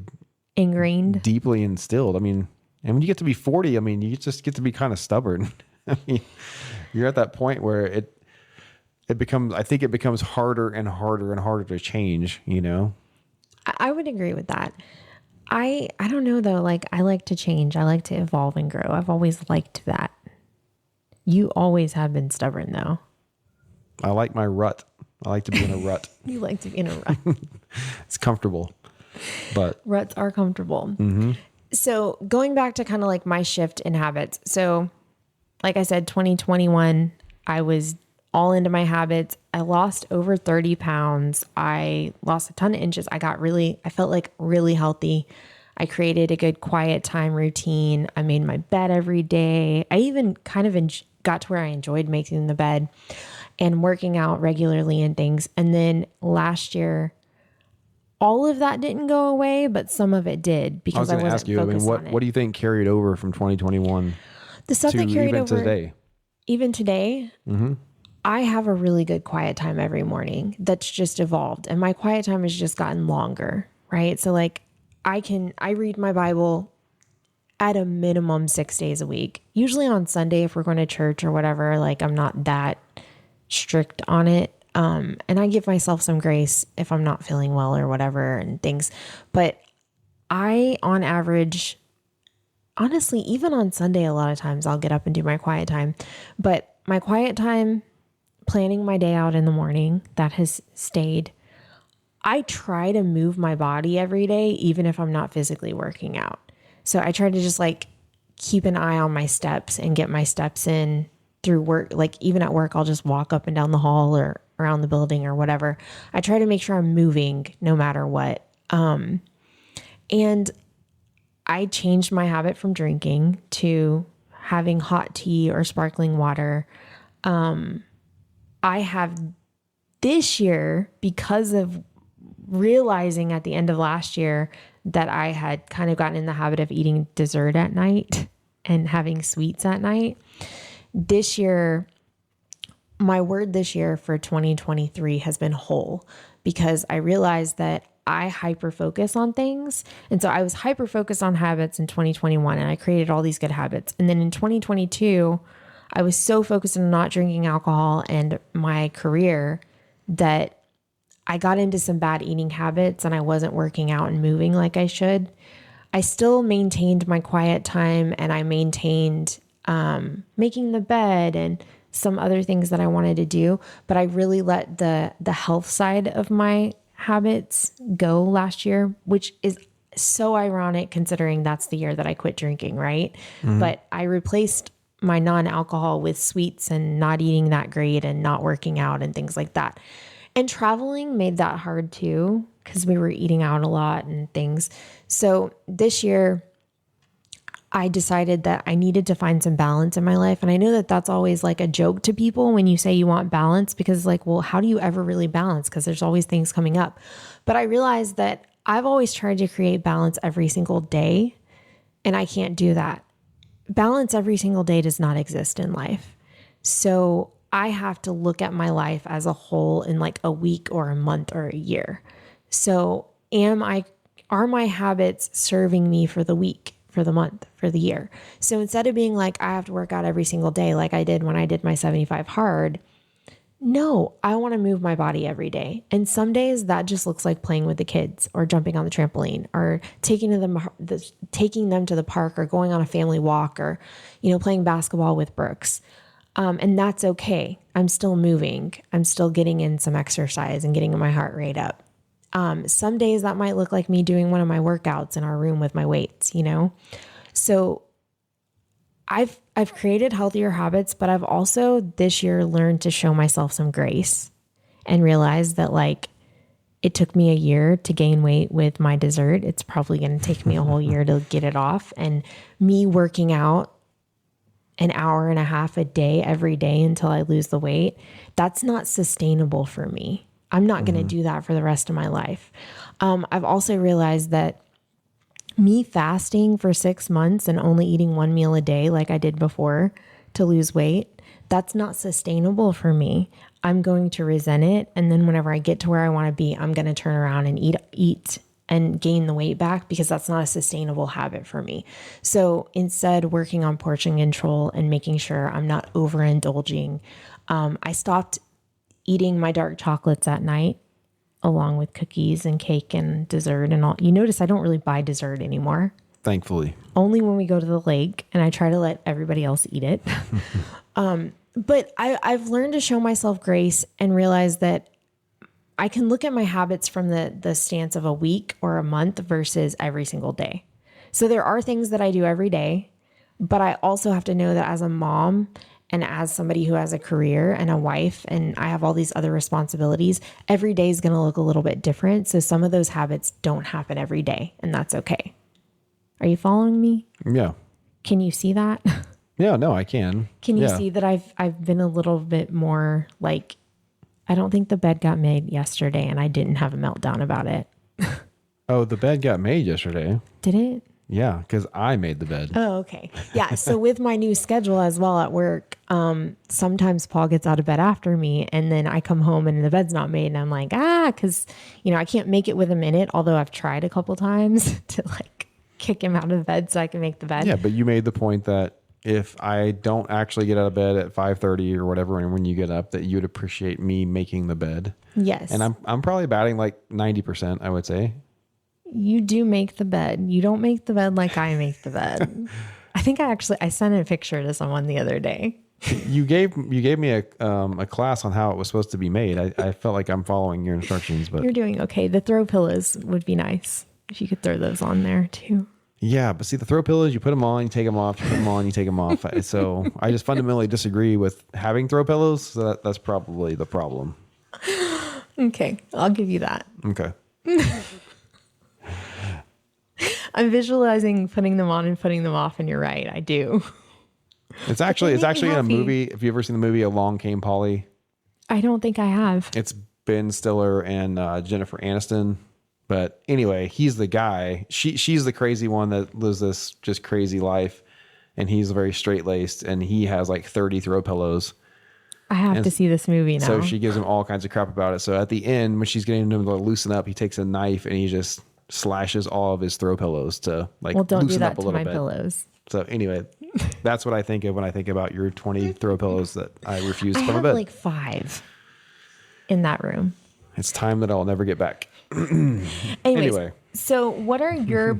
ingrained, deeply instilled. I mean, And when you get to be 40, I mean, you just get to be kind of stubborn. I mean, you're at that point where it becomes, I think it becomes harder and harder and harder to change, you know? I would agree with that. I don't know though. Like I like to change. I like to evolve and grow. I've always liked that. You always have been stubborn though. I like my rut. I like to be in a rut. You like to be in a rut. It's comfortable, but Ruts are comfortable. So going back to kind of like my shift in habits. So like I said, 2021, I was all into my habits. I lost over 30 pounds. I lost a ton of inches. I felt like really healthy. I created a good quiet time routine. I made my bed every day. I even kind of got to where I enjoyed making the bed and working out regularly and things. And then last year, all of that didn't go away, but some of it did I was because I going to wasn't ask you, I mean, focused on what it. do you think carried over from 2021 The stuff to that carried even over today? even today, I have a really good quiet time every morning that's just evolved. And my quiet time has just gotten longer, right? So like I read my Bible at a minimum 6 days a week. Usually on Sunday, if we're going to church or whatever, like I'm not that strict on it. And I give myself some grace if I'm not feeling well or whatever and things. But I, on average, honestly, even on Sunday, a lot of times I'll get up and do my quiet time. But my quiet time, planning my day out in the morning, that has stayed. I try to move my body every day, even if I'm not physically working out. So I try to just like keep an eye on my steps and get my steps in through work. Like even at work, I'll just walk up and down the hall or around the building or whatever. I try to make sure I'm moving no matter what. And I changed my habit from drinking to having hot tea or sparkling water. I have this year, because of realizing at the end of last year that I had kind of gotten in the habit of eating dessert at night and having sweets at night. This year, my word this year for 2023 has been whole, because I realized that I hyper focus on things. And so I was hyper focused on habits in 2021 and I created all these good habits. And then in 2022, I was so focused on not drinking alcohol and my career that I got into some bad eating habits and I wasn't working out and moving like I should. I still maintained my quiet time and I maintained making the bed and some other things that I wanted to do, but I really let the health side of my habits go last year, which is so ironic considering that's the year that I quit drinking, right? But I replaced my non-alcohol with sweets and not eating that great and not working out and things like that. And traveling made that hard too, because we were eating out a lot and things. So this year, I decided that I needed to find some balance in my life. And I know that that's always like a joke to people when you say you want balance, because it's like, well, how do you ever really balance? Because there's always things coming up. But I realized that I've always tried to create balance every single day, and I can't do that. Balance every single day does not exist in life. So I have to look at my life as a whole in like a week or a month or a year. So are my habits serving me for the week, for the month, for the year? So instead of being like, I have to work out every single day like I did when I did my 75 hard, no, I want to move my body every day. And some days that just looks like playing with the kids or jumping on the trampoline or taking them to the park or going on a family walk or, playing basketball with Brooks. And that's okay. I'm still moving. I'm still getting in some exercise and getting my heart rate up. Some days that might look like me doing one of my workouts in our room with my weights, So I've created healthier habits, but I've also this year learned to show myself some grace and realize that like it took me a year to gain weight with my dessert. It's probably going to take me a whole year to get it off. And me working out an hour and a half a day every day until I lose the weight, that's not sustainable for me. I'm not going to do that for the rest of my life. I've also realized that me fasting for 6 months and only eating one meal a day like I did before to lose weight, that's not sustainable for me. I'm going to resent it. And then whenever I get to where I want to be, I'm going to turn around and eat and gain the weight back because that's not a sustainable habit for me. So instead, working on portion control and making sure I'm not overindulging, I stopped eating my dark chocolates at night along with cookies and cake and dessert and all. You notice I don't really buy dessert anymore. Thankfully. Only when we go to the lake, and I try to let everybody else eat it. But I've learned to show myself grace and realize that I can look at my habits from the stance of a week or a month versus every single day. So there are things that I do every day, but I also have to know that as a mom and as somebody who has a career and a wife, and I have all these other responsibilities, every day is going to look a little bit different. So some of those habits don't happen every day, and that's okay. Are you following me? Yeah. Can you see that? Yeah, no, I can. Can you Yeah. see that I've been a little bit more like, I don't think the bed got made yesterday and I didn't have a meltdown about it. Oh, the bed got made yesterday. Did it? Yeah, because I made the bed. Oh, okay. Yeah. So with my new schedule as well at work, sometimes Paul gets out of bed after me and then I come home and the bed's not made and I'm like, because, I can't make it with him in it. Although I've tried a couple times to like kick him out of bed so I can make the bed. Yeah, but you made the point that if I don't actually get out of bed at 5:30 or whatever, and when you get up, that you'd appreciate me making the bed. Yes. And I'm probably batting like 90%, I would say. You do make the bed. You don't make the bed like I make the bed. I think I sent a picture to someone the other day. You gave me a class on how it was supposed to be made. I felt like I'm following your instructions, but You're doing okay. The throw pillows would be nice if you could throw those on there too. yeah, but see the throw pillows, you put them on, you take them off, you put them on, you take them off. So I just fundamentally disagree with having throw pillows. So that's probably the problem. Okay, I'll give you that. Okay. I'm visualizing putting them on and putting them off, and you're right. I do. It's actually make me in a happy. movie. Have you ever seen the movie Along Came Polly? I don't think I have. It's Ben Stiller and Jennifer Aniston. But anyway, he's the guy. She's the crazy one that lives this just crazy life, and he's very straight laced, and he has like 30 throw pillows. I have to see this movie now. So she gives him all kinds of crap about it. So at the end, when she's getting him to loosen up, he takes a knife and he just slashes all of his throw pillows to like well, don't do loosen that up a to little my bit. pillows. So anyway, that's what I think of when I think about your 20 throw pillows that I refuse I to put on have bed. like 5 in that room. It's time that I'll never get back. Anyways, Anyway. so what are your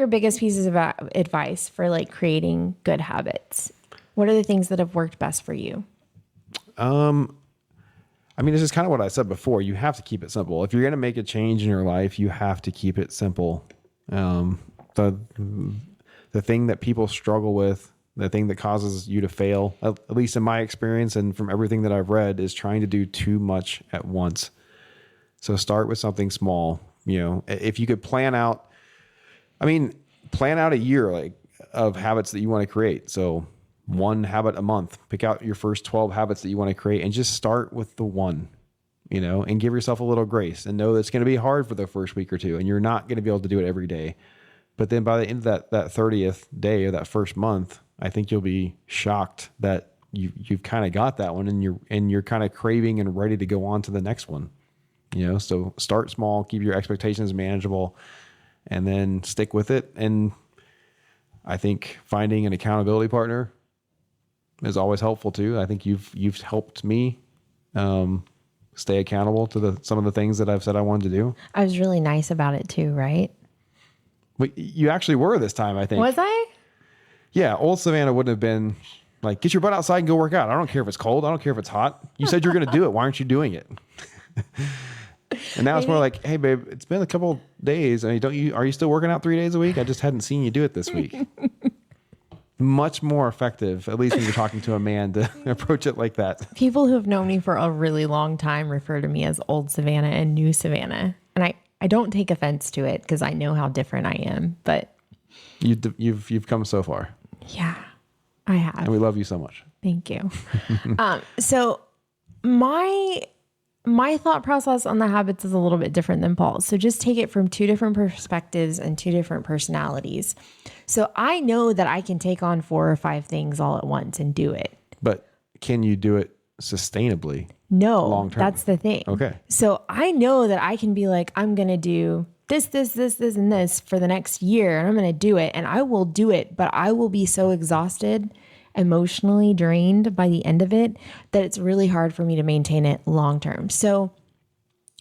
biggest pieces of advice for like creating good habits? What are the things that have worked best for you? I mean, this is kind of what I said before. You have to keep it simple. If you're going to make a change in your life, you have to keep it simple. The thing that people struggle with, the thing that causes you to fail, at least in my experience and from everything that I've read, is trying to do too much at once. So start with something small. If you could plan out a year like of habits that you want to create. So one habit a month, pick out your first 12 habits that you want to create and just start with the one, and give yourself a little grace and know that it's going to be hard for the first week or two and you're not going to be able to do it every day. But then by the end of that 30th day or that first month, I think you'll be shocked that you've kind of got that one and you're kind of craving and ready to go on to the next one. So start small, keep your expectations manageable, and then stick with it. And I think finding an accountability partner is always helpful too. I think you've helped me stay accountable to some of the things that I've said I wanted to do. I was really nice about it too, right? But you actually were this time, I think. Was I? Yeah, old Savannah wouldn't have been like, get your butt outside and go work out. I don't care if it's cold. I don't care if it's hot. You said you're going to do it. Why aren't you doing it? And now it's more like, hey, babe, it's been a couple days. I mean, are you still working out 3 days a week? I just hadn't seen you do it this week. Much more effective, at least when you're talking to a man, to approach it like that. People who have known me for a really long time refer to me as old Savannah and new Savannah. And I don't take offense to it because I know how different I am. But You've come so far. yeah, I have. And we love you so much. Thank you. So my thought process on the habits is a little bit different than Paul's. So just take it from 2 different perspectives and 2 different personalities. So I know that I can take on 4 or 5 things all at once and do it. But can you do it sustainably? No, long term? that's the thing. Okay. So I know that I can be like, I'm going to do this, and this for the next year, and I'm going to do it, and I will do it, but I will be so exhausted, emotionally drained by the end of it that it's really hard for me to maintain it long term. So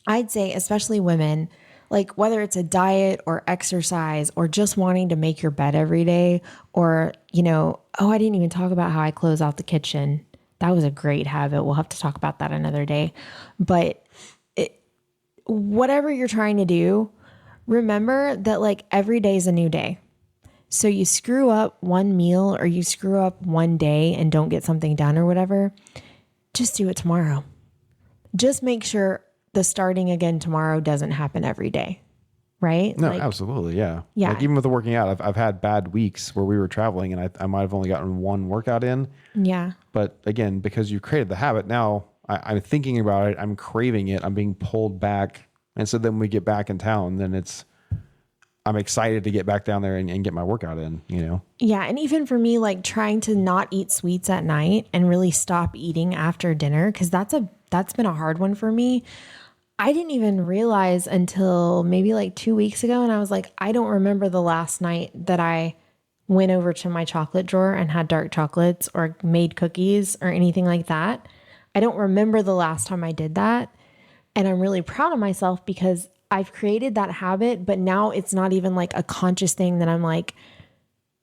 I'd say, especially women, like whether it's a diet or exercise or just wanting to make your bed every day, or, I didn't even talk about how I close out the kitchen. That was a great habit. We'll have to talk about that another day. But whatever you're trying to do, remember that like every day is a new day. So you screw up one meal or you screw up one day and don't get something done or whatever, just do it tomorrow. Just make sure the starting again tomorrow doesn't happen every day. Right? No, absolutely. Yeah. Yeah. Like even with the working out, I've had bad weeks where we were traveling and I might have only gotten one workout in. Yeah. But again, because you created the habit, now I'm thinking about it. I'm craving it. I'm being pulled back. And so then we get back in town, then I'm excited to get back down there and get my workout in, Yeah. And even for me, like trying to not eat sweets at night and really stop eating after dinner, because that's been a hard one for me. I didn't even realize until maybe like 2 weeks ago. And I was like, I don't remember the last night that I went over to my chocolate drawer and had dark chocolates or made cookies or anything like that. I don't remember the last time I did that. And I'm really proud of myself because I've created that habit, but now it's not even like a conscious thing that I'm like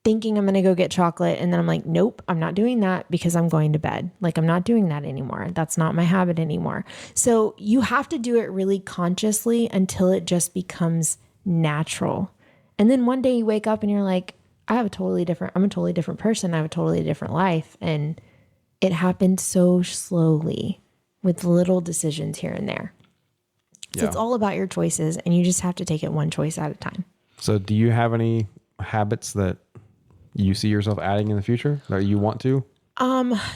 thinking I'm going to go get chocolate. And then I'm like, nope, I'm not doing that because I'm going to bed. Like I'm not doing that anymore. That's not my habit anymore. So you have to do it really consciously until it just becomes natural. And then one day you wake up and you're like, I'm a totally different person. I have a totally different life. And it happened so slowly with little decisions here and there. So it's all about your choices and you just have to take it one choice at a time. So do you have any habits that you see yourself adding in the future that you want to?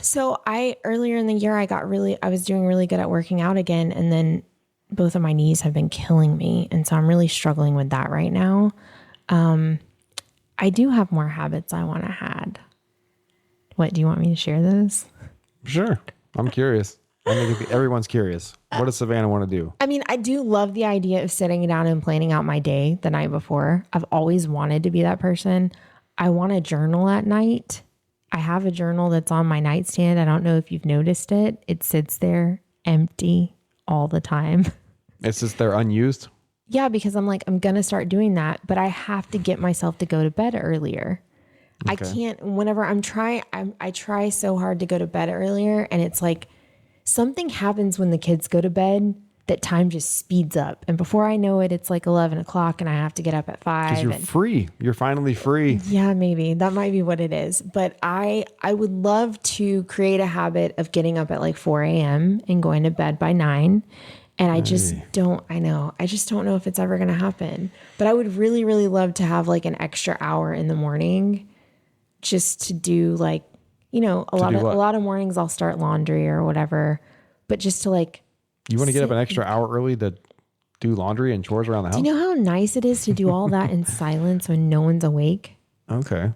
So earlier in the year, I was doing really good at working out again. And then both of my knees have been killing me. And so I'm really struggling with that right now. I do have more habits I want to add. What, do you want me to share those? Sure. I'm curious. I think everyone's curious. What does Savannah want to do? I mean, I do love the idea of sitting down and planning out my day the night before. I've always wanted to be that person. I want to journal at night. I have a journal that's on my nightstand. I don't know if you've noticed it. It sits there empty all the time. It's just they're unused? Yeah, because I'm like, I'm going to start doing that, but I have to get myself to go to bed earlier. Okay. I can't, whenever I try so hard to go to bed earlier, and it's like something happens when the kids go to bed that time just speeds up. And before I know it, it's like 11 o'clock and I have to get up at 5. Because you're free. You're finally free. Yeah, maybe. That might be what it is. But I would love to create a habit of getting up at like 4 a.m. and going to bed by 9. And I just don't know if it's ever going to happen. But I would really, really love to have like an extra hour in the morning just to do like, a lot of mornings I'll start laundry or whatever, but just to like. You want to get up an extra hour early to do laundry and chores around the house? Do you know how nice it is to do all that in silence when no one's awake? Okay.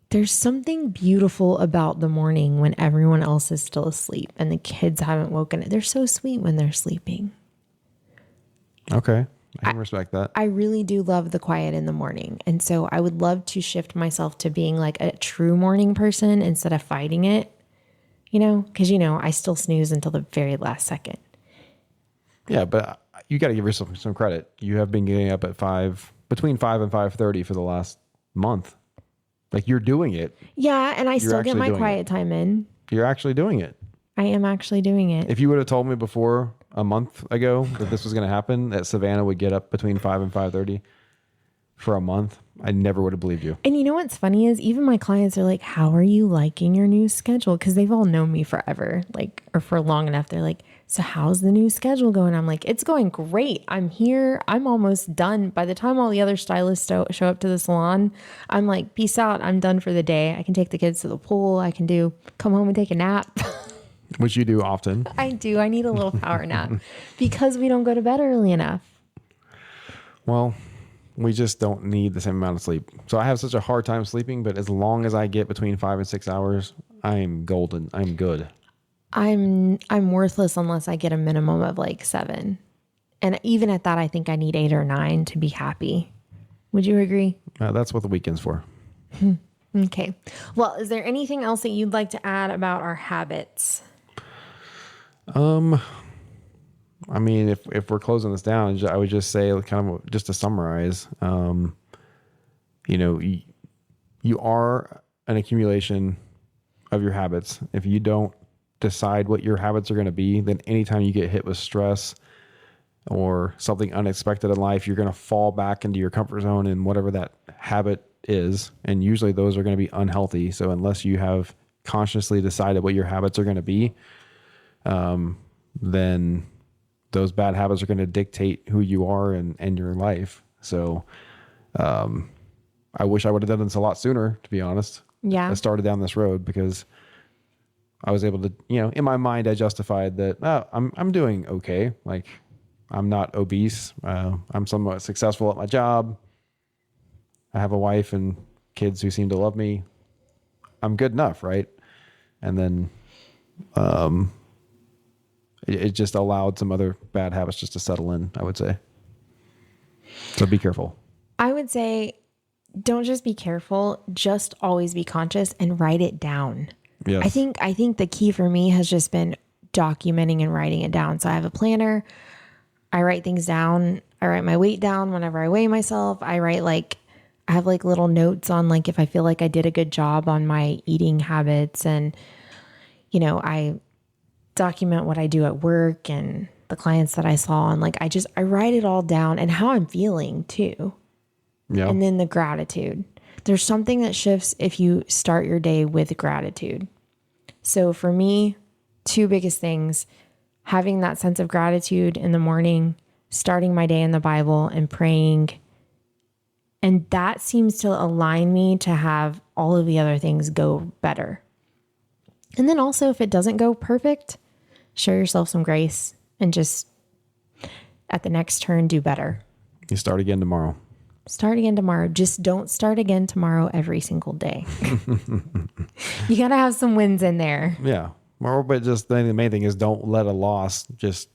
There's something beautiful about the morning when everyone else is still asleep and the kids haven't woken up. They're so sweet when they're sleeping. Okay. I can respect that. I really do love the quiet in the morning. And so I would love to shift myself to being like a true morning person instead of fighting it, because, I still snooze until the very last second. Yeah, but you got to give yourself some credit. You have been getting up at between 5 and 5:30 for the last month. Like you're doing it. Yeah, and I still get my quiet time in. You're actually doing it. I am actually doing it. If you would have told me before a month ago that this was going to happen, that Savannah would get up between 5 and 5:30 for a month, I never would have believed you. And you know what's funny is even my clients are like, how are you liking your new schedule? Because they've all known me forever, or for long enough. They're like, so how's the new schedule going? I'm like, it's going great. I'm here. I'm almost done. By the time all the other stylists show up to the salon, I'm like, peace out. I'm done for the day. I can take the kids to the pool. I can come home and take a nap. Which you do often. I do. I need a little power nap because we don't go to bed early enough. Well, we just don't need the same amount of sleep. So I have such a hard time sleeping, but as long as I get between 5 and 6 hours, I'm golden. I'm good. I'm worthless unless I get a minimum of like 7. And even at that, I think I need 8 or 9 to be happy. Would you agree? That's what the weekend's for. Okay. Well, is there anything else that you'd like to add about our habits? I mean, if we're closing this down, I would just say, kind of just to summarize, you are an accumulation of your habits. If you don't decide what your habits are going to be, then anytime you get hit with stress or something unexpected in life, you're going to fall back into your comfort zone in whatever that habit is. And usually those are going to be unhealthy. So unless you have consciously decided what your habits are going to be, then those bad habits are going to dictate who you are and your life. So, I wish I would have done this a lot sooner, to be honest. Yeah. I started down this road because I was able to, in my mind, I justified that I'm doing okay. Like, I'm not obese. I'm somewhat successful at my job. I have a wife and kids who seem to love me. I'm good enough, right? And then it just allowed some other bad habits just to settle in, I would say. So be careful. I would say don't just be careful, just always be conscious and write it down. Yes. I think the key for me has just been documenting and writing it down. So I have a planner. I write things down. I write my weight down whenever I weigh myself. I have little notes on if I feel like I did a good job on my eating habits, and I document what I do at work and the clients that I saw, and I write it all down and how I'm feeling too. Yeah. And then the gratitude. There's something that shifts if you start your day with gratitude. So for me, 2 biggest things, having that sense of gratitude in the morning, starting my day in the Bible and praying. And that seems to align me to have all of the other things go better. And then also, if it doesn't go perfect, show yourself some grace and just at the next turn, do better. You start again tomorrow. Start again tomorrow. Just don't start again tomorrow every single day. You got to have some wins in there. Yeah. Well, but just the main thing is don't let a loss just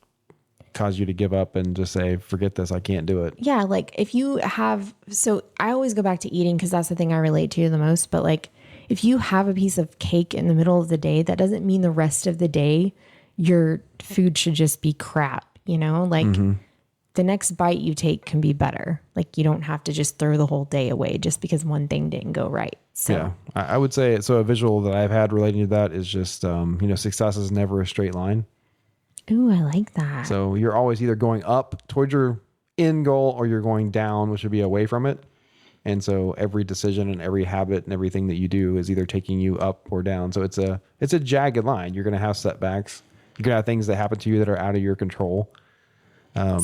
cause you to give up and just say, forget this, I can't do it. Yeah. If you have, so I always go back to eating because that's the thing I relate to the most. But if you have a piece of cake in the middle of the day, that doesn't mean the rest of the day your food should just be crap, The next bite you take can be better. You don't have to just throw the whole day away just because one thing didn't go right. So yeah, I would say, so a visual that I've had relating to that is just, success is never a straight line. Ooh, I like that. So you're always either going up towards your end goal or you're going down, which would be away from it. And so every decision and every habit and everything that you do is either taking you up or down. So it's a jagged line. You're going to have setbacks. You're going to have things that happen to you that are out of your control.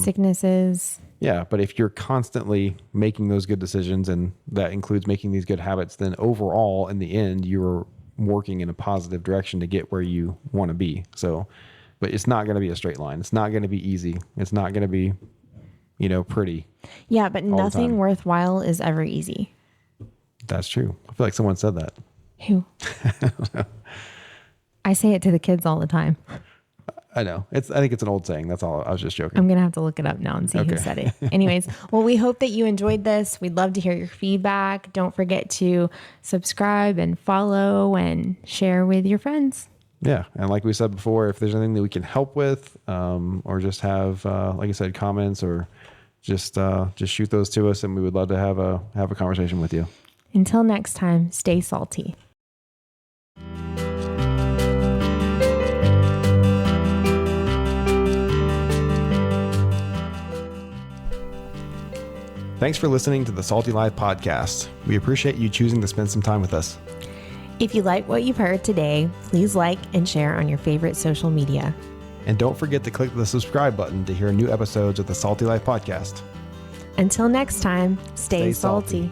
Sicknesses. Yeah. But if you're constantly making those good decisions, and that includes making these good habits, then overall in the end, you're working in a positive direction to get where you want to be. So, but it's not going to be a straight line. It's not going to be easy. It's not going to be, pretty. Yeah. But nothing worthwhile is ever easy. That's true. I feel like someone said that. Who? I say it to the kids all the time. I know. I think it's an old saying. That's all. I was just joking. I'm going to have to look it up now and see who said it. Anyways, well, we hope that you enjoyed this. We'd love to hear your feedback. Don't forget to subscribe and follow and share with your friends. Yeah. And like we said before, if there's anything that we can help with, or just have, like I said, comments, or just shoot those to us, and we would love to have a conversation with you. Until next time, stay salty. Thanks for listening to the Salty Life podcast. We appreciate you choosing to spend some time with us. If you like what you've heard today, please like and share on your favorite social media. And don't forget to click the subscribe button to hear new episodes of the Salty Life podcast. Until next time, stay salty.